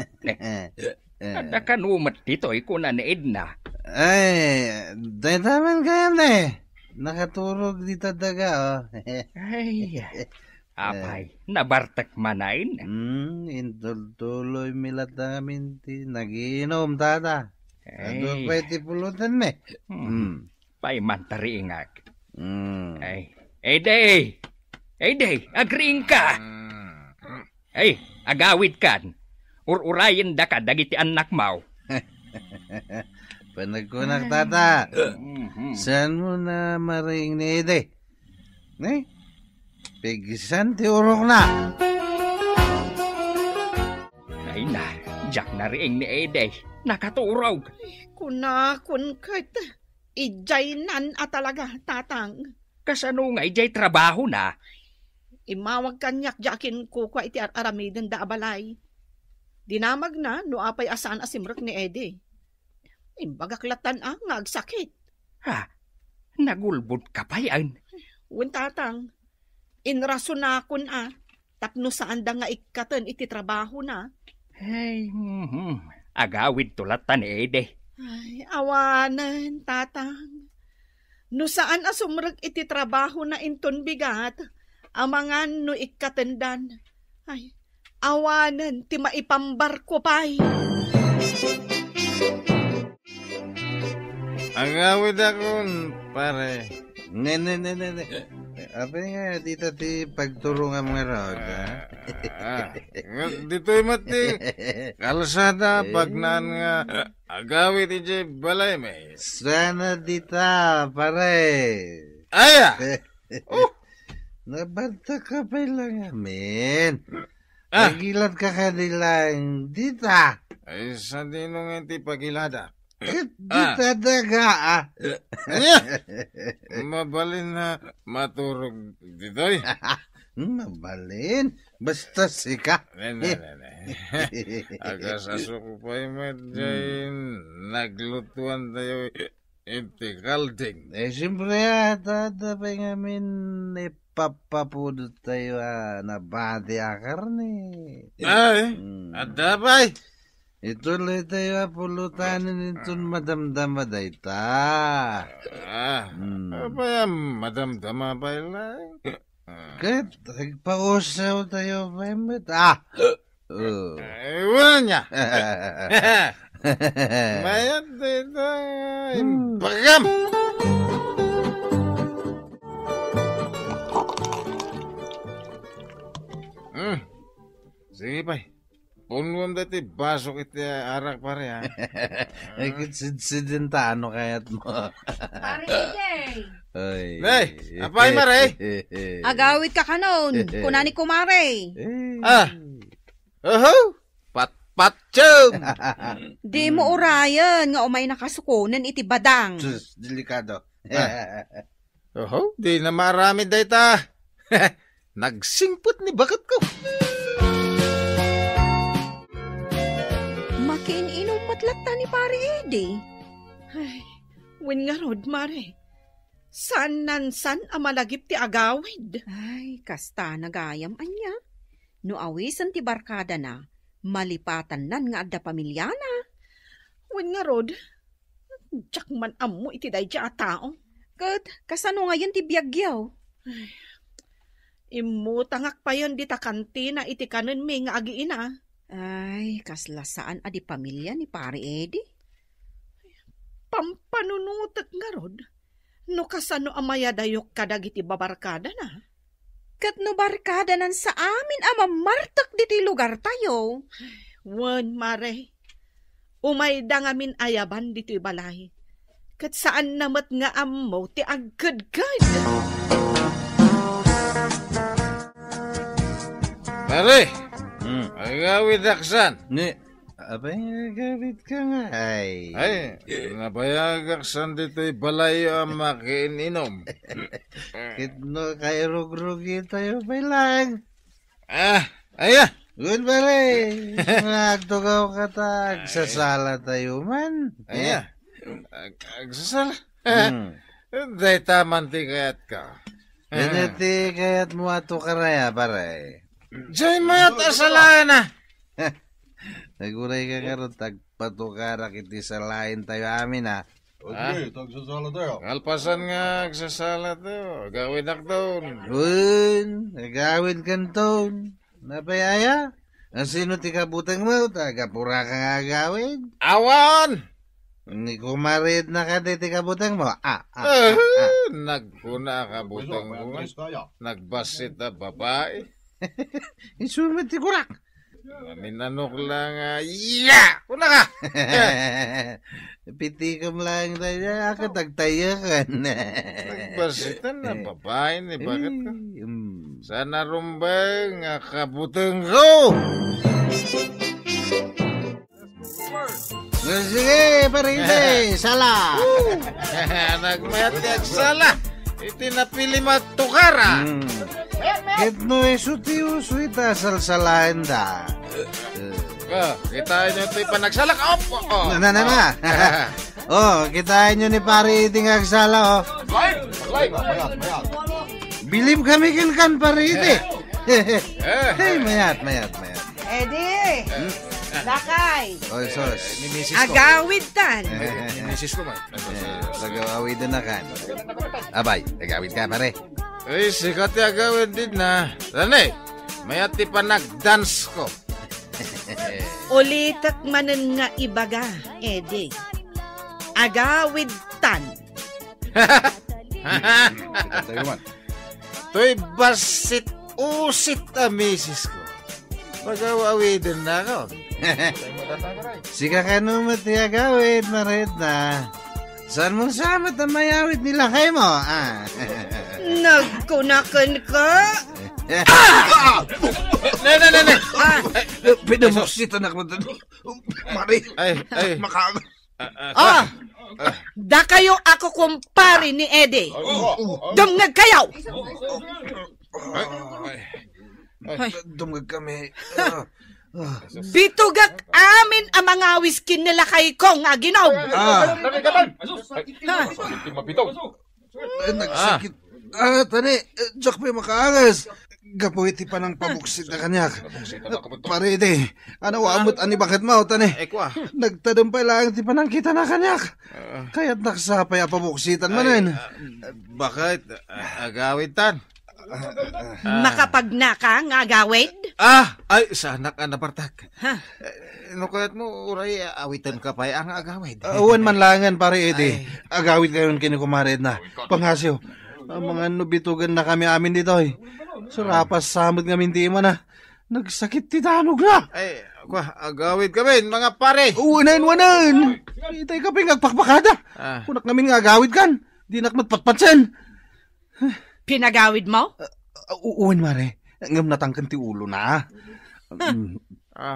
Ada kan umat dito, iko na ni Edna. Ay, day taman kayam na Nakaturog dito daga, Ay, apay, nabartak manain. Intultuloy milat namin ti nagiinom, tata. Ano pa iti pulutan me? Pay mantariingag. Ay, Eddie, agriing ka. Ay, agawid kan. Ururayin da ka dagiti anak mau. Panagkunak, tata. Saan mo na maring ni Eddie? Pigisan ti urok na. Ay na, jak na riing ni Eddie. Nakaturog. Kunakun kahit ijay nan talaga, tatang. Kasano nga ijay trabaho na? Imawag kanyak jakin ko kwa iti aramiden da abalay. Dinamag na no apay asaan asimrek ni Eddie. Imbagaklatan nga agsakit. Ha? Nagulbod ka pa yan? Tatang. Inrason na akon tapno saan da nga ikatan iti trabaho na. Ay, agawid tulatan ni Eddie. Ay, awanan, tatang. No saan asumrag iti trabaho na inton bigat, amangan no ikatendan. Ay, awanan, ti maipambar ko pa'y. Agawid akon, pare. Ne. Apa nga, dito ti pagturungan mga Rod, ha? Dito'y mati. Kalsada, pagnaan nga. Agawit iti balay, may. Sana dita, pare. Aya! Nabanta ka pa lang amin. Nagilat ka kanilang dita. Ay, sa dinong iti pagilada. Dita daga, Mabalin na maturog dito'y. Mabalin? Basta sika. Agasaso ko pa'y medyayin. Naglutuan tayo iti kalding. Siyempre tatapay ngamin ipapapudot tayo nabati karne. Ay, adapay. Ituloy tayo pulutanin itong madamdama dayta. Apaya madamdama pa lang. Kahit nagpausaw tayo pa imit. Wala niya. Mayat dito. Bagam. Sige pa. Punwam dati, basok iti arak pare ha. Ay, kitsidsidinta, ano kayat mo? Pare, Jay! Ay. Nay, apay mare. Agawit ka kanon, kunani kumare. Oho, patchong. Di mo urayan nga umay nakasukunan iti badang. Sus, delikado. Oho, di na marami dayta. Nagsingput ni bakit ko. Makiininom matlata ni pare Ede. Ay, wen nga Rod, mare. San amalagip ti agawid? Ay, kasta nagayam anya. No awisan ti barkada na, malipatan nan nga adda pamilyana. Wen nga Rod, tsak man amo iti day a tao. Kat, kasano ngayon ti biyagyaw? Imutangak pa yon di ta kantina iti kanon mi nga agiina. Ay, kaslasaan adi pamilya ni pare Edi. Pampanunutat nga Rod. No kasano amaya dayok kadagiti babarkada na. Kat no barkada nan sa amin amamartak diti lugar tayo. Wan, mare. Umay da ngamin ayaban diti balay. Kat saan namat nga ammo ti agkad-kad. Pare, agawid aksan. Ne, abay agawid ka nga ay. Ay, nabayag aksan dito'y balay ang makiininom. Kitno kay rug-rugi tayo pa lang. Aya. Good pare, nagtugaw ka ta, agsasala tayo man. Aya, agsasala. Day taman ti kayat ka. Ti kayat mo ato karaya pare. Diyay mayat asalayan na. Naguray ka karon tagpatukara kiti salain tayo amin ha. Okay, tagsasala tayo. Alpasan nga agsasala tayo. Gawin akton. Nagawin kanton. Napayaya? Ang sino ti kabutang mo? Tagapura ka nga gawin? Awan! Ni kumarid na ka ti kabutang mo? Nagkuna ka butang mo. Nagbasit na babae. Isumit ti kurak. Minanok lang kuna ka! Pitikam lang tayo. Ako tagtayakan. Nagbasitan na babae ni bakit ka? Sana rumbay nga kabutang ko! Sige, parinte, sala! Nagmayat kag sala! Itinapili matukara! Kitno suti-uso ita salsalain da. Kitain nyo ito'y panagsalak. Na. Kitain nyo ni pare iti agsala, Bilib kami kilkan pare iti. Hey, mayat. Edi! Lakay! Oy, sos. Agawid tan! Misis ko man. Nagawawid na kan. Abay, nagawid ka pare. Ay, sikat yung agawin din na. Ranay, mayat ti pa nag-dance ko. Ulitak manen nga ibaga, Edi. Agawid tan. Tayo man. To'y basit usit a misis ko. Mag-awawid na ako. Sika ka naman tiyagawid, Maretna. Saan mo samat ang mayawid nila kayo mo? Nagkunakan ka? Ne. Pinamuksitan ako doon. Mari, makaga. Da kayo ako kumpari ni Eddie. Dumngag kayo! Dumngag kami. Bitugak amin ang mga whisky nila kay Kong nga ginog. Nagsakit. Tani, Jack pa yung makaangas. Gapuit pa ng pabuksit na kanyak. Parede, ano amot ani bakit mo, tani? Nagtadong pa lang ti panang kita na kanyak. Kaya't naksapay pabuksitan manin. Bakit? Agawid tan? Makapagnaka nga agawid? Ay, sana ka napartak. Nukayat mo, uray, awitan ka pa ang agawid. Uwan man langan, pare Ede. Agawid kayo kinikumarid na. Panghasyo, mga nubitugan na kami amin dito eh. Surapas samad nga minti mo na. Nagsakit titanog na. Ay, agawid kami, mga pare. Wanan. Itay ka pa yung agpakpakada. Kunak namin nga agawid kan. Di nakmatpatpatsen. Pinagawid mo? Uwan, mare. Ngam natangkan ti ulo na.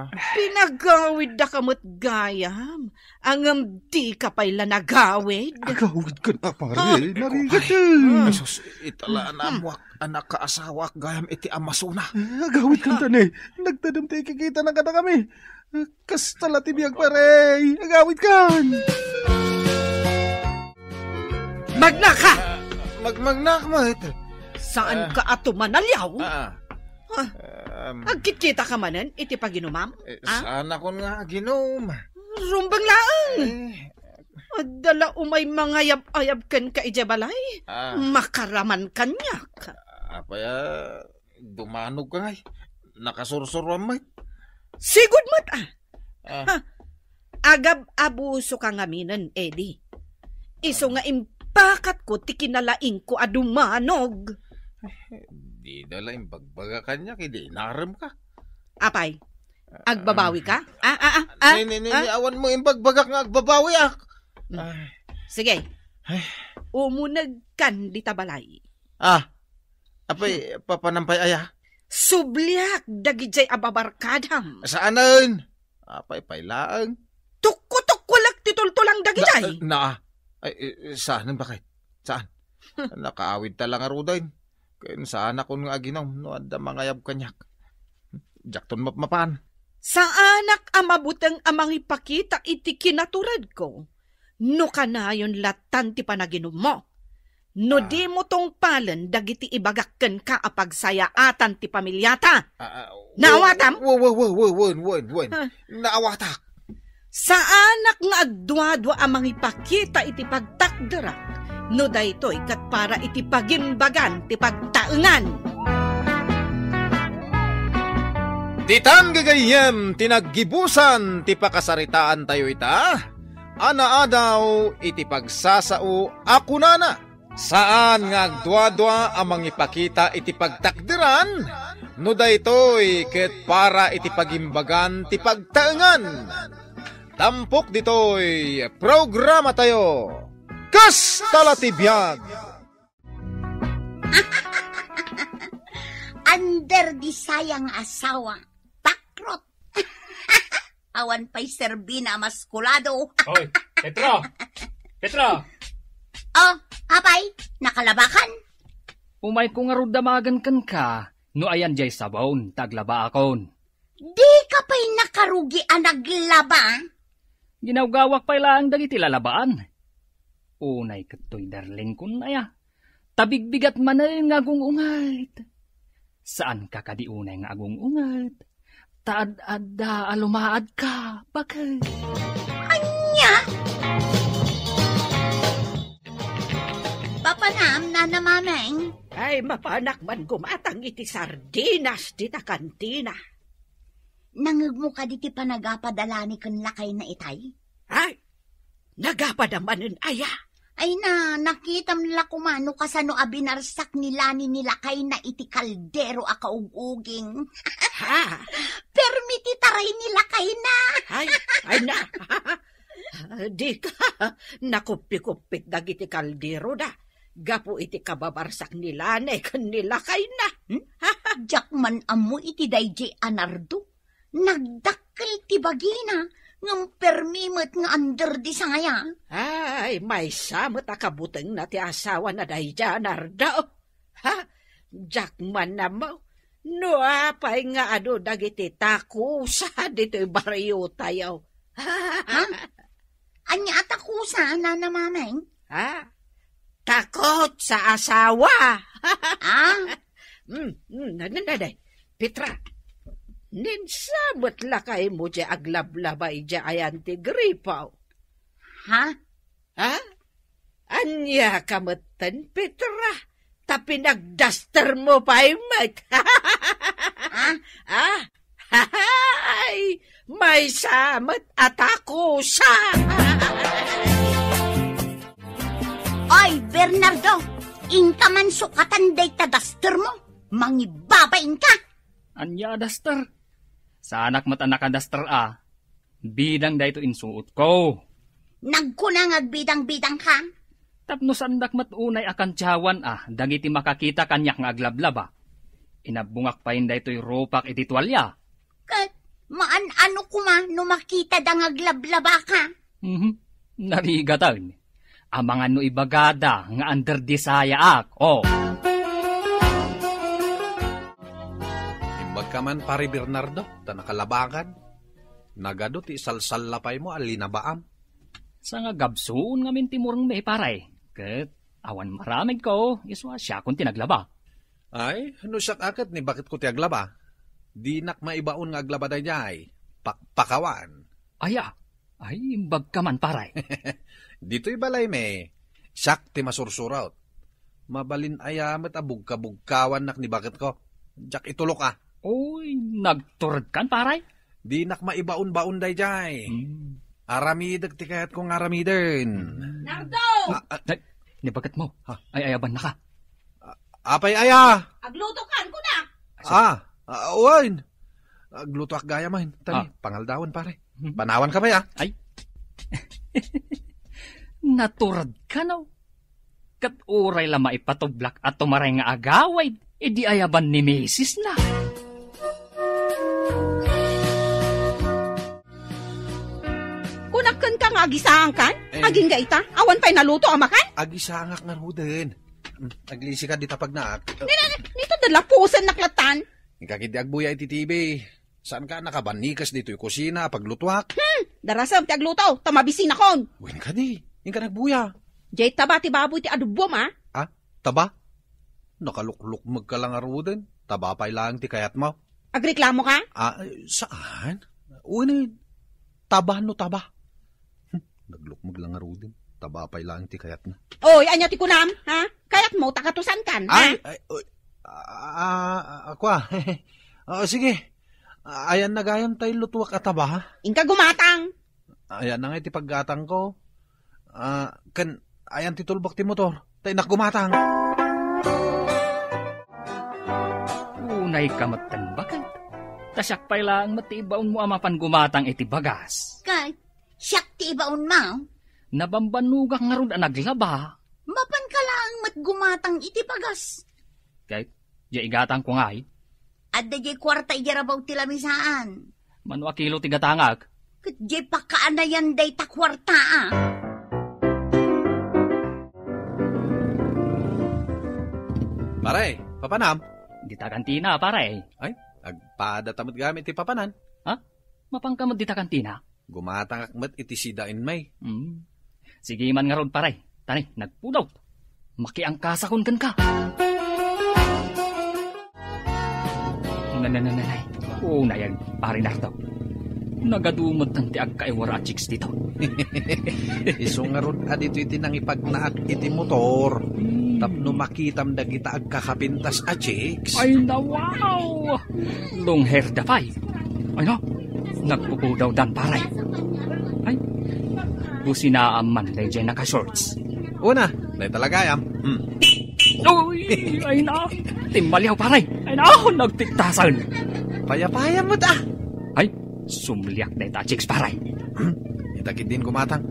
Pinagawid da kamot gayam. Angam di ka pa'y lanagawid. Agawid ka na, pare. Narigat Jesus, italaan amwak, anak kaasawa, gayam iti amasuna. Agawid ka tanay. Nagtadam tayo kikita na kada kami. Kastala tibiyag, pare. Agawid ka. Magnaka! Magmagnak mo ito. Saan ka ato manalyaw? Agkit-kita ka manan, iti paginumam? Sana ko nga ginom. Rumbang laang. Dala umay mangayab-ayab kan ka ijabalay. Makaraman kanyak. Apaya, dumanog ka ngay. Nakasursurwam mo. Sigud mat Agab abuso ka ngaminan, Eddie. Iso nga impakat ko ti kinalaing ko adumanog. Di dala imbagbaga kanya, hindi naram ka. Apay, agbabawi ka? Awan mo imbagbaga nga agbabawi Sige, umunag kan di tabalay. Apay, papanampay aya? Subliak, dagijay ababarkadam. Saanan? Apay, pailaang. Tukko-tukkulak titultulang dagijay. Saan bakit? Saan? Nakaawid talang arudain. Kaya saan ako nga aginom, no ada mangayab kanyak. Jakton mapan. Sa anak amabutang amang ipakita iti kinaturad ko. No kanayon latan ti panaginom mo. No di mo tong palan dagiti ibagakken ka apagsayaatan ti pamilyata. Naawatam? Wen. Naawatak. Sa anak nga agduadwa amang ipakita iti pagtakderak. No daytoy kat para iti pagimbagan ti pagtaengan. Ditan gagayem tinaggibusan ti pakasaritaan tayo ita. Ana daw iti pagsasao ako nana. Saan nga agduadwa amang ipakita iti pagtakdiran. No daytoy ket para iti pagimbagan ti pagtaengan. Tampok ditoy programa tayo. Kastala ti biyag. Under di sayang asawa, takrot. Awan pa'y serbina maskulado. Hoy, Petra! Apay, nakalabakan? Umay ko nga damagan kan ka, no ayan jay sabon, taglaba akon. Di ka pa'y nakarugi ang naglaba? Ginawgawak pa ilang dagiti lalabaan. Unay katoy darling kun aya. Tabigbigat man na nga agungungad. Saan ka kadiunay nga agungungad? Taad-adda alumaad ka. Bakit? Anya? Papanam na namameng. Ay, mapanak man gumatang iti sardinas di ta kantina. Nangag mo ka diti panagapadalani kun lakay na itay? Ay, nagapadamanin aya. Ay na, nakita nila kumano kasano abinarsak nila nila kay na iti kaldero akauguging. Ha? Permiti taray nila kay na. Ay na. Di ka, nakupikupit dagiti kaldero da. Gapo iti kababarsak nila na kanila kay na. Jakman amo iti dayjay anardo. Nagdakkel ti bagina. Ngam permimot nga under di saya. Ay, may samot akabuteng na ti asawa na dahi dyan, Nardo. Ha? Jakman na mo. No, apay nga dagiti takusa dito'y barayo tayo. Ha? Anya atakusa na namameng? Ha? Takot sa asawa. Naday, Petra. Ninsamot lakay mo dya aglablabay dya ayan ti gripaw. Ha? Ha? Anya kamatan, Petra. Tapi nagduster mo pa imat. Ay, may samot at ako sa. Oy, Bernardo, inka man sukatan day ta duster mo. Mangibabain ka. Anya duster? Sa anak matanak duster bidang da ito insuot ko. Nagkunang agbidang-bidang ka? Tapno sandak matunay akan tiyawan dagiti makakita kanyak nga aglablaba. Inabungak pa inda ito'y ropak iti tuwalya. Kat, maan-ano kuma no makita dang aglablaba ka? Narigatan. Amangan no ibagada nga under disaya ak. Imbag ka man pare Bernardo, ta nakalabakan. Nagado ti salsal lapay mo alinabaam. Sa nga gabsoon nga mintimurang may paray. Kat awan maramig ko, iswa siya kung tinaglaba. Ay, ano siya akit ni bakit ko ti aglaba? Di nak maibaon nga aglaba da jay. Pakawan. Ay, imbag ka man paray. Dito'y balay me. Siyak ti masursurat. Mabalin ayamet bugka-bugkawan nak ni bakit ko. Jak itulok ka. Uy, nagturad kan paray? Di nak maibaon-baon da jay. Aramidag ti kayat kong aramiden. Nardo! Ni bakit mo? Ay ayaban na ka. Apay aya! Aglutokan ko na! Uwain! Agluto ak gaya man. Tani, pangaldawan pare. Panawan ka ba ya? Ay. Naturad ka no? Kat uray la maipatublak at tumaray nga agaway. Di ayaban ni Mrs. na. Kunakkan ka nga agisaan kan? Aging gaita? Awan pa'y naluto amakan? Agisangak nga ruden. Aglisi ka di tapag na. Nito dalapusan naklatan. Ikakiti agbuya iti TV. Saan ka nakabanikas dito yung kusina, paglutuak? Darasam ti agluto, tamabisin akon. Wen ka di, yung ka nagbuya. Jay taba ti baboy ti adubo ma. Taba? Nakalukluk magkalang aruden. Taba pa'y lang ti kayat mo. Agreklamo ka? Saan? Unin. Taba no taba. Naglukmag lang aruden. Taba pa'y lang ti kayat na. Oy, anya ti kunam, ha? Kayat mo, takatusan kan, ha? Sige. Ayan nagayam tayo lutuak at taba, ha? Inka gumatang. Ayan na nga iti paggatang ko. Ayan titulbak ti motor. Tayo nakgumatang. Unay ka matanbakan. Tasyak pa'y lang matibaon mo amapan gumatang iti bagas. Kay, siyak ti ibaon mo. Nabambanugak nga ron naglaba. Mapan ka lang matgumatang iti bagas. Kahit, di igatang ko nga'y. At da jay kwarta igarabaw ti lamisaan. Manwa kilo ti gatangag. Kat jay pakaanayan day ta kwarta Pare, papanam. Di ta kantina, pare. Ay, agpadatamot gamit ti papanan. Mapangkamot di ta kantina. Gumatang akmat iti sidain may. Sige man nga ron, pare. Tani, nagpudaw. Makiangkasakon kan ka. Nanay. Unay, pare narto. Nagadumot ng ti agkaiwara chicks dito. Iso nga ron, dito iti nang ipagnaak iti motor. Tapno makitam dagita agkakapintas a chicks. Ay na wow! Long hair da pay. Ay no, nagpupudaw dan paray. Ay, businaan man day dyan naka-shorts. Una, day talagayam. Uy, ay na. Timbaliaw paray. Ay na, nagtiktasan. Payapaya mo ta. Ay, sumliak day ta, chicks paray. Itakit din kumatang.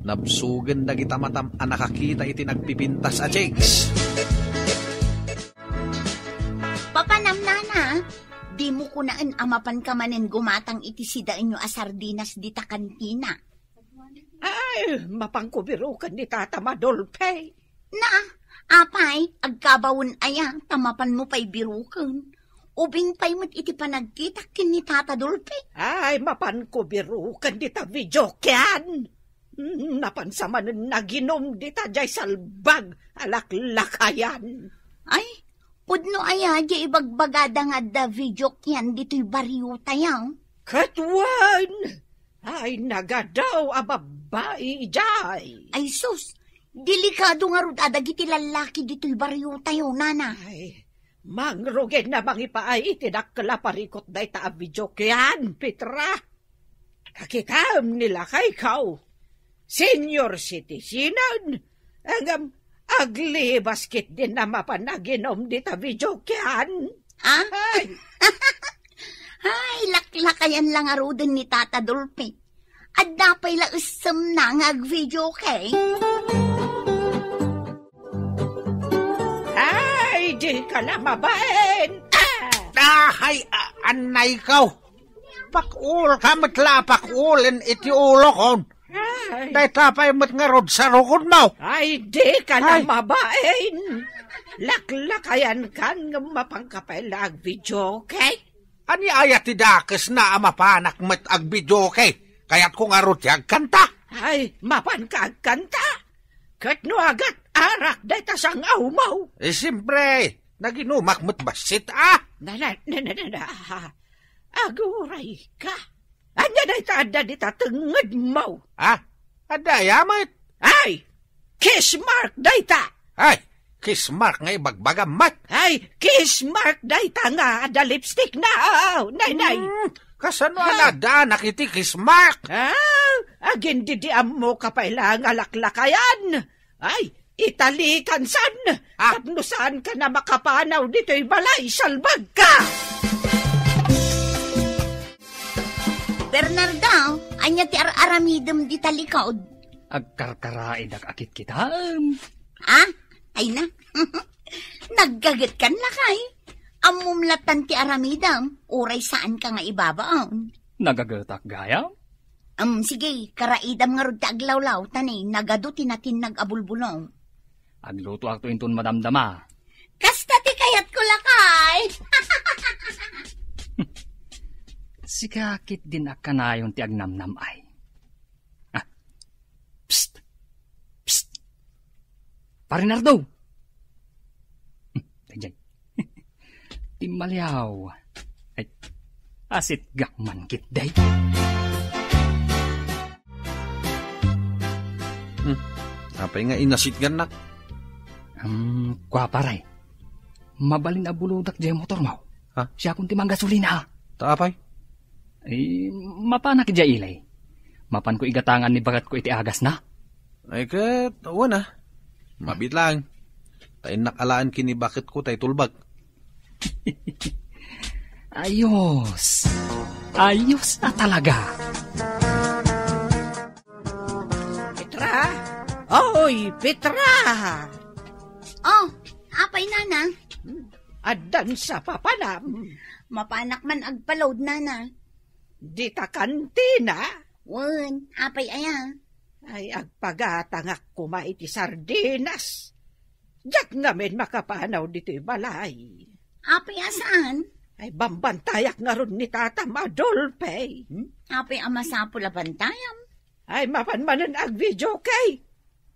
Nabsugan na kita matam ang nakakita iti nagpipintas a chicks. Papanam nana, di mo kunaan amapan ka manen gumatang iti sidaan nyo a sardinas di ta kantina. Ay, mapangkubirukan ni Tata Madolpe. Na, apay, agkabawon aya, tamapan mo pa'y birukan. Ubing pa'y mat iti panagkita kin ni Tata Dolpe. Ay, mapangkubirukan di ta video kyan. Napansaman naginom di ta jay salbag alaklakayan. Ay, pudno aya, di ibagbagada nga da video kyan dito'y bariyo tayaw. Katwan! Ay, nagadaw a babae jay. Ay sus, delikado nga rod adag iti lalaki dito'y bariyo tayo, nana. Ay, mangrugin na mangipaay itinakla parikot da ita a video kyan, Petra. Kakikam nila kay kau. Senior citizenan, ang aglibasket din na mapanaginom di ta video kyan. Ah? Ay, laklakayan lang arudan ni Tata Dolpe. At dapay la usam na nga ag-video kay. Ay, di ka na mabain. Ay, anay ka. Pakul ka matla, pakulin iti ulo kon. Day tapay mat nga rod sa rukod mo. Ay, di ka na mabain. Laklakayan kan nga mapangkapay la ag-video kay. Ani ayat ti dakes na amapanak met agbidyo kay. Kaya't kung arot yag kanta. Ay, mapan ka agkanta. Kat no agat arak day tasang aumaw. Siyempre, naginumak met basit Na. Aguray ka. Anya day tada di tatenged mo. Adayamat. Ay, kiss mark day ta. Ay, kiss mark nga ibagbagamat. Ay, kiss mark day ta nga da lipstick na. Nay. Kasano alada nakiti kiss mark? Agin didiam mo kapailang alaklakayan. Ay, italikan san. Tapno saan ka na makapanaw dito'y balay, salbag ka. Bernardo, anya ti aramidem di talikod. Agkarkaraid akit kita. Ay na. Naggagat kan lakay. Amumlatan ti aramidam, oray saan ka nga ibabaon. Nagagatak gaya? Sige, karaidam nga rod ti aglawlaw, tanay, nagado tinatin nag-abulbulong. Agluto akto intun madamdama. Kasta ti kayat ko lakay. Sikakit din akanayon ti agnamnam ay. Psst! Psst! Parinardo! Tayjay. Timaliaw. Ay, asit gakman kit day. Apay nga inasit ganak. Kwa paray. Mabalin abuludak jay motor mo. Siya kung timang gasolina. Taapay? Ay, mapanak jay ilay. Mapan ko igatangan ni bagat ko iti agas na. Ay kat, na. Mabit lang. Tayo nakalaan kini bakit ko tayo tulbag. Ayos. Ayos na talaga. Petra? Oy, Petra! Oh, apay nana. Adan sa papanam. Mapanak man agpaload nana. Di ta kantina. Wen, apay aya. Ay agpagatangak kumaiti sardinas. Diyak ngamin makapanaw dito'y balay. Apay asaan? Ay bambantayak nga ron ni Tata Madolpe. Apay amasapula bantayam. Ay mapanmanan ag-video kay.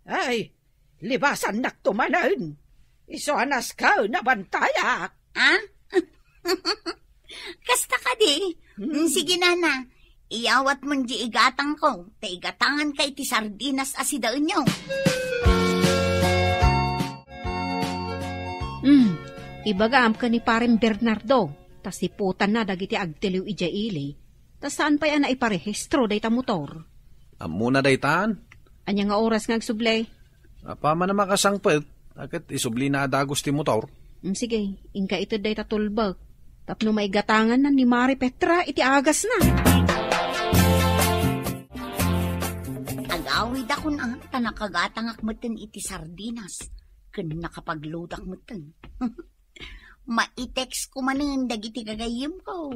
Ay, libasan naktumanan. Isoanas ka na bantayak. Kasta ka di. Sige nana, iyawat mong di igatang ko. Taigatangan kay ti sardinas asidaan nyo. Ibagaam ka ni pareng Bernardo. Tas iputan na dagiti agtiliw ija ili. Tas saan pa yan na iparehistro day ta motor? Muna day taan? Anya nga oras nga agsublay? Apa man na makasangpet, akit isubli na adagos ti motor. Sige, inka ito day tatulbag. Tapno may gatangan na ni Mari Petra, iti agas na. Agawid ako na, tanakagatangak meten iti sardinas. Kan nakapaglodak meten. Ma-text ko manin, dagiti kagayim ko.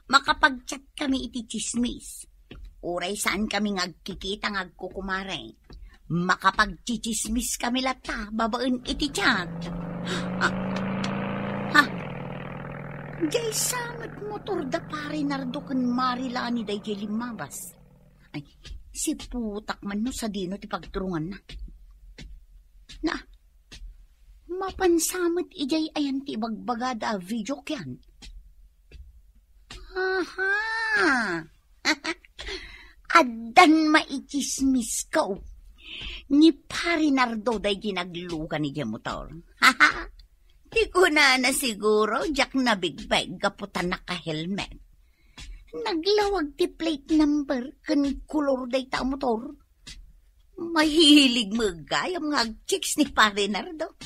Makapag-chat kami iti chismis. Uray saan kami ngagkikita ngagkukumare. Makapag-chismis kami lata, babaen iti chat. Jay samat motor da pare nardo kan marila ni day jay limabas. Ay, si putak man no sa dino ti pagturungan na. Na, mapansamot ijay ayan ti bagbagada video kyan. Aha! Adan maichismis ko. Ni pare nardo day ginagluka ni jay motor. Haha! Di ko na siguro, jak na bigbag kaputan naka-helmet. Naglawag ti plate number kan kulor day ta motor. Mahilig magayam nga chicks ni pare Nardo.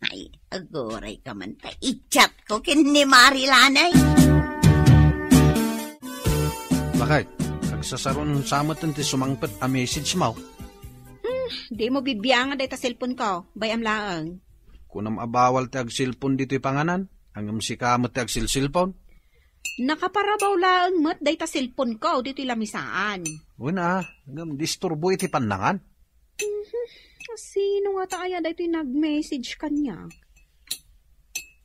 Ay, agoray ka man ta. I-chat ko kin ni Marilanay. Bakit? Nagsasaron samot ti sumangpet a message mo. Di mo bibiyangan day ta cellphone ko, bayam laang. Kunam abawal ti ag-cellphone dito panganan, hanggang si kamot ti ag-cellphone. Nakaparabaw laang mat day ta cellphone ko dito lamisaan. Una, hanggang disturbo iti pandangan. Sino nga taaya day ito nag-message kanya?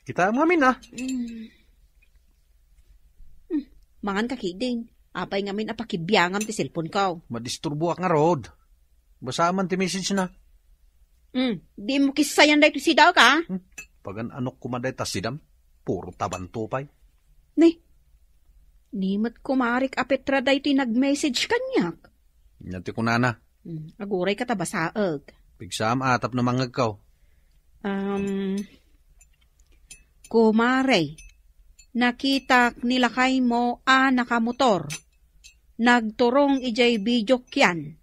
Kita mo amin Mangan kakiding, apay ngamin apakibiyangam ti cellphone ko. Madisturbo ak nga rod. Basa man ti message na. Di mo kisayan day ito si daw ka? Pagan anok kumaday tasidam, puro tabanto pa'y. Nimat kumarik a Petra day ito nag-message kanyak. Nanti ko nana. Aguray ka tabasaag. Pigsam atap na mangag ko. Kumare, nakita nilakay mo nakamotor. Nagturong ijay video kyan.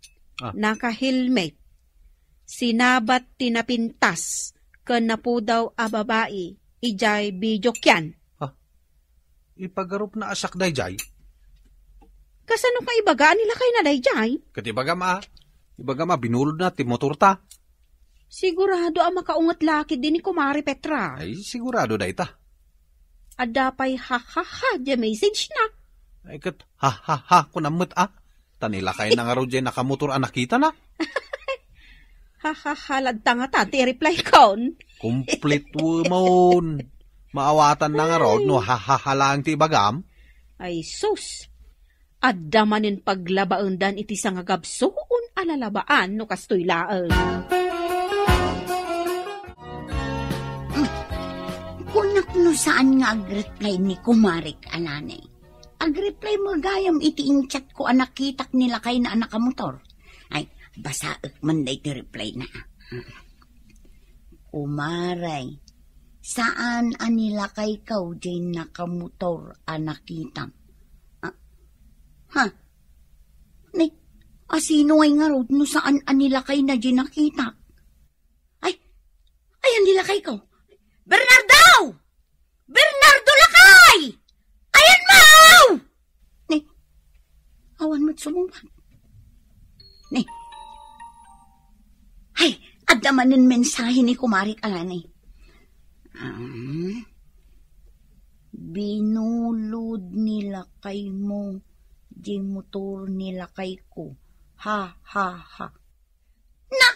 Naka-helmet. Sinabat tinapintas ken napudaw a babae ijay video kyan. Ipagarup na asak dayjay. Kasano ka ibaga nila kay na dayjay? Katibaga ma binulod na ti motor ta. Sigurado ang makaungat laki din ni Kumari Petra. Ay sigurado day ta. Adapay ha di message na. Ay kat ha kunamot Tanila kay na nga ro dyan nakamotor nakita na. Ladta nga ta, ti reply kon. Complete woman. Maawatan na nga rod, no hahahalang ti bagam. Ay sus, adda manin paglabaan dan iti sa nga gabsoon alalabaan no kastoy laang. Kunak no saan nga ag-reply ni Kumarik ananay. Ag-reply mo gayam iti inchat ko anakitak nila kay na anakamotor. Ay, basa man day ti reply na. Umaray, saan anila kay kaw jay nakamotor anakitam? Sino ay nga road no saan anila kay na jay nakita? Ay, anila kay kaw. Bernardo! Bernardo lakay! Ayan mau! Awan mo't sumuman. Ay, adamanin mensahe ni Kumarik Alanay. Binulod nila kay mo, di motor nila kay ko. Ha. Na!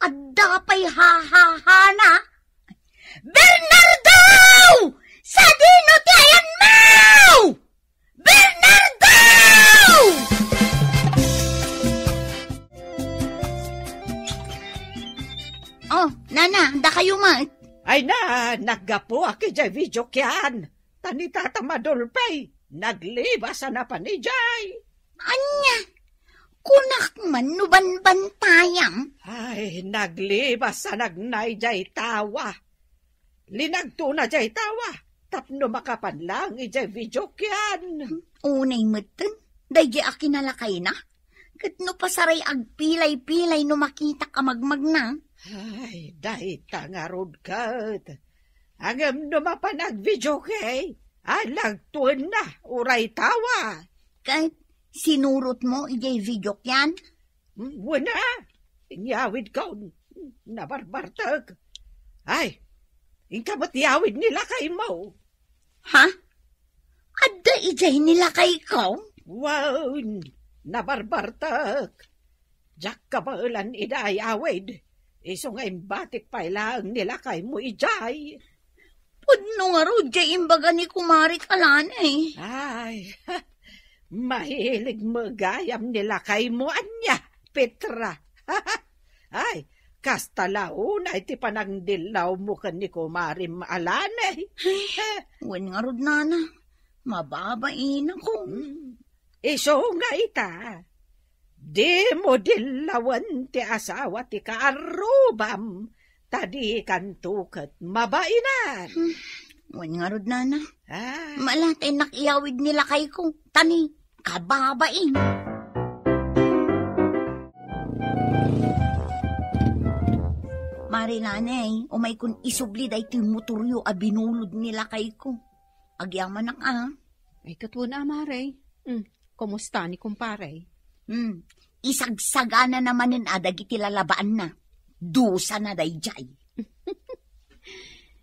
Adapay ha na! Bernardo! Sa dino ti ayan mau! Bernardo! Oh, nana, da kayo ma. Ay naggapo aki jay video kyan. Tani tata madulpay. Naglibasa na pa ni jay. Anya, kunak man no banbantayam. Ay, naglibasa nagnay jay tawa. Linagto na jay tawa. Tapno makapanlang ijay video kyan. Unay meten, day akin nalakay na. Kat no pasaray agpilay-pilay no makita ka magmagna. Ay, dahil nga rod kat. Agam no mapanag-video kay. Alagtuan na, uray tawa. Kahit sinurot mo, ijay video yan? Wala. Inyawid ka, nabarbartag. Ay, ingkamat yawid nila kay mo. Ha? Adda ijay nila kay ikaw? Wow, nabarbartag. Jak kabalan iday awid. Iso ngayon batik pa ilang nila kay mo ijay. Pudno nga ro, jay imbaga ni kumari kalan eh. Ay, mahilig magayam nila kay mo anya, Petra. Ay, kastalao na iti panang dilaw mo ka ni kumari maalan eh. Wen nga ro, nana. Mababain ako. Iso nga ita. Di mo dilawan ti asawa ti kaarubam. Tadi kantukat mabainan. Wen nga rod, nana. Ah. Malatay nakiyawid nila kay ko. Tani, kababain. Mari nanay, umay kun isubli day ti motoryo a binulod nila kay ko. Agyaman na ka. Ay, katuna, Maray. Kumusta ni kumpare? Isagsagana naman ng adag iti lalabaan na. Dusa na dayjay.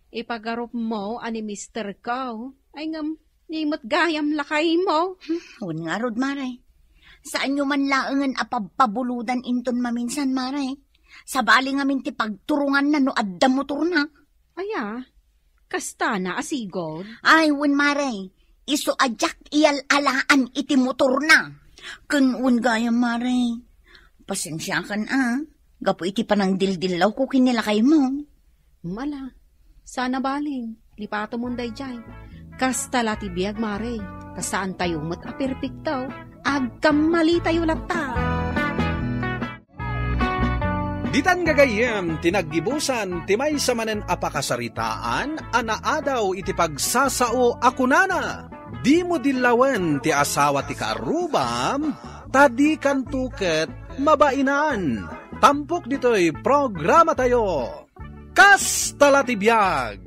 Ipagarop mo ani Mr. Cow. Ay ngam, nimot gayam lakay mo. Hun nga rod, Maray. Saan nyo man laangan apapabuludan inton maminsan, Maray? Sa bali nga minti pagturungan na no adda motor na. Aya, kasta na asigod. Ay, hun, Maray. Iso ajak iyal alaan iti motor na. Kunun gayam, Maray. Pasensya kan Gapo iti panang dildilaw ko kinilakay mo. Mala, sana baling, lipato munday jay. Kasta lati biyag, Maray. Kasaan tayo mo't apirpiktaw. Agkamali tayo lata. Ditan gagayem, tinaggibusan, timay sa manen apakasaritaan, anaadaw iti pagsasao akunana. Di mo dilawan ti asawa ti kaarubam, tadi kantuket mabainan. Tampok dito'y programa tayo. Kas talatibiyag!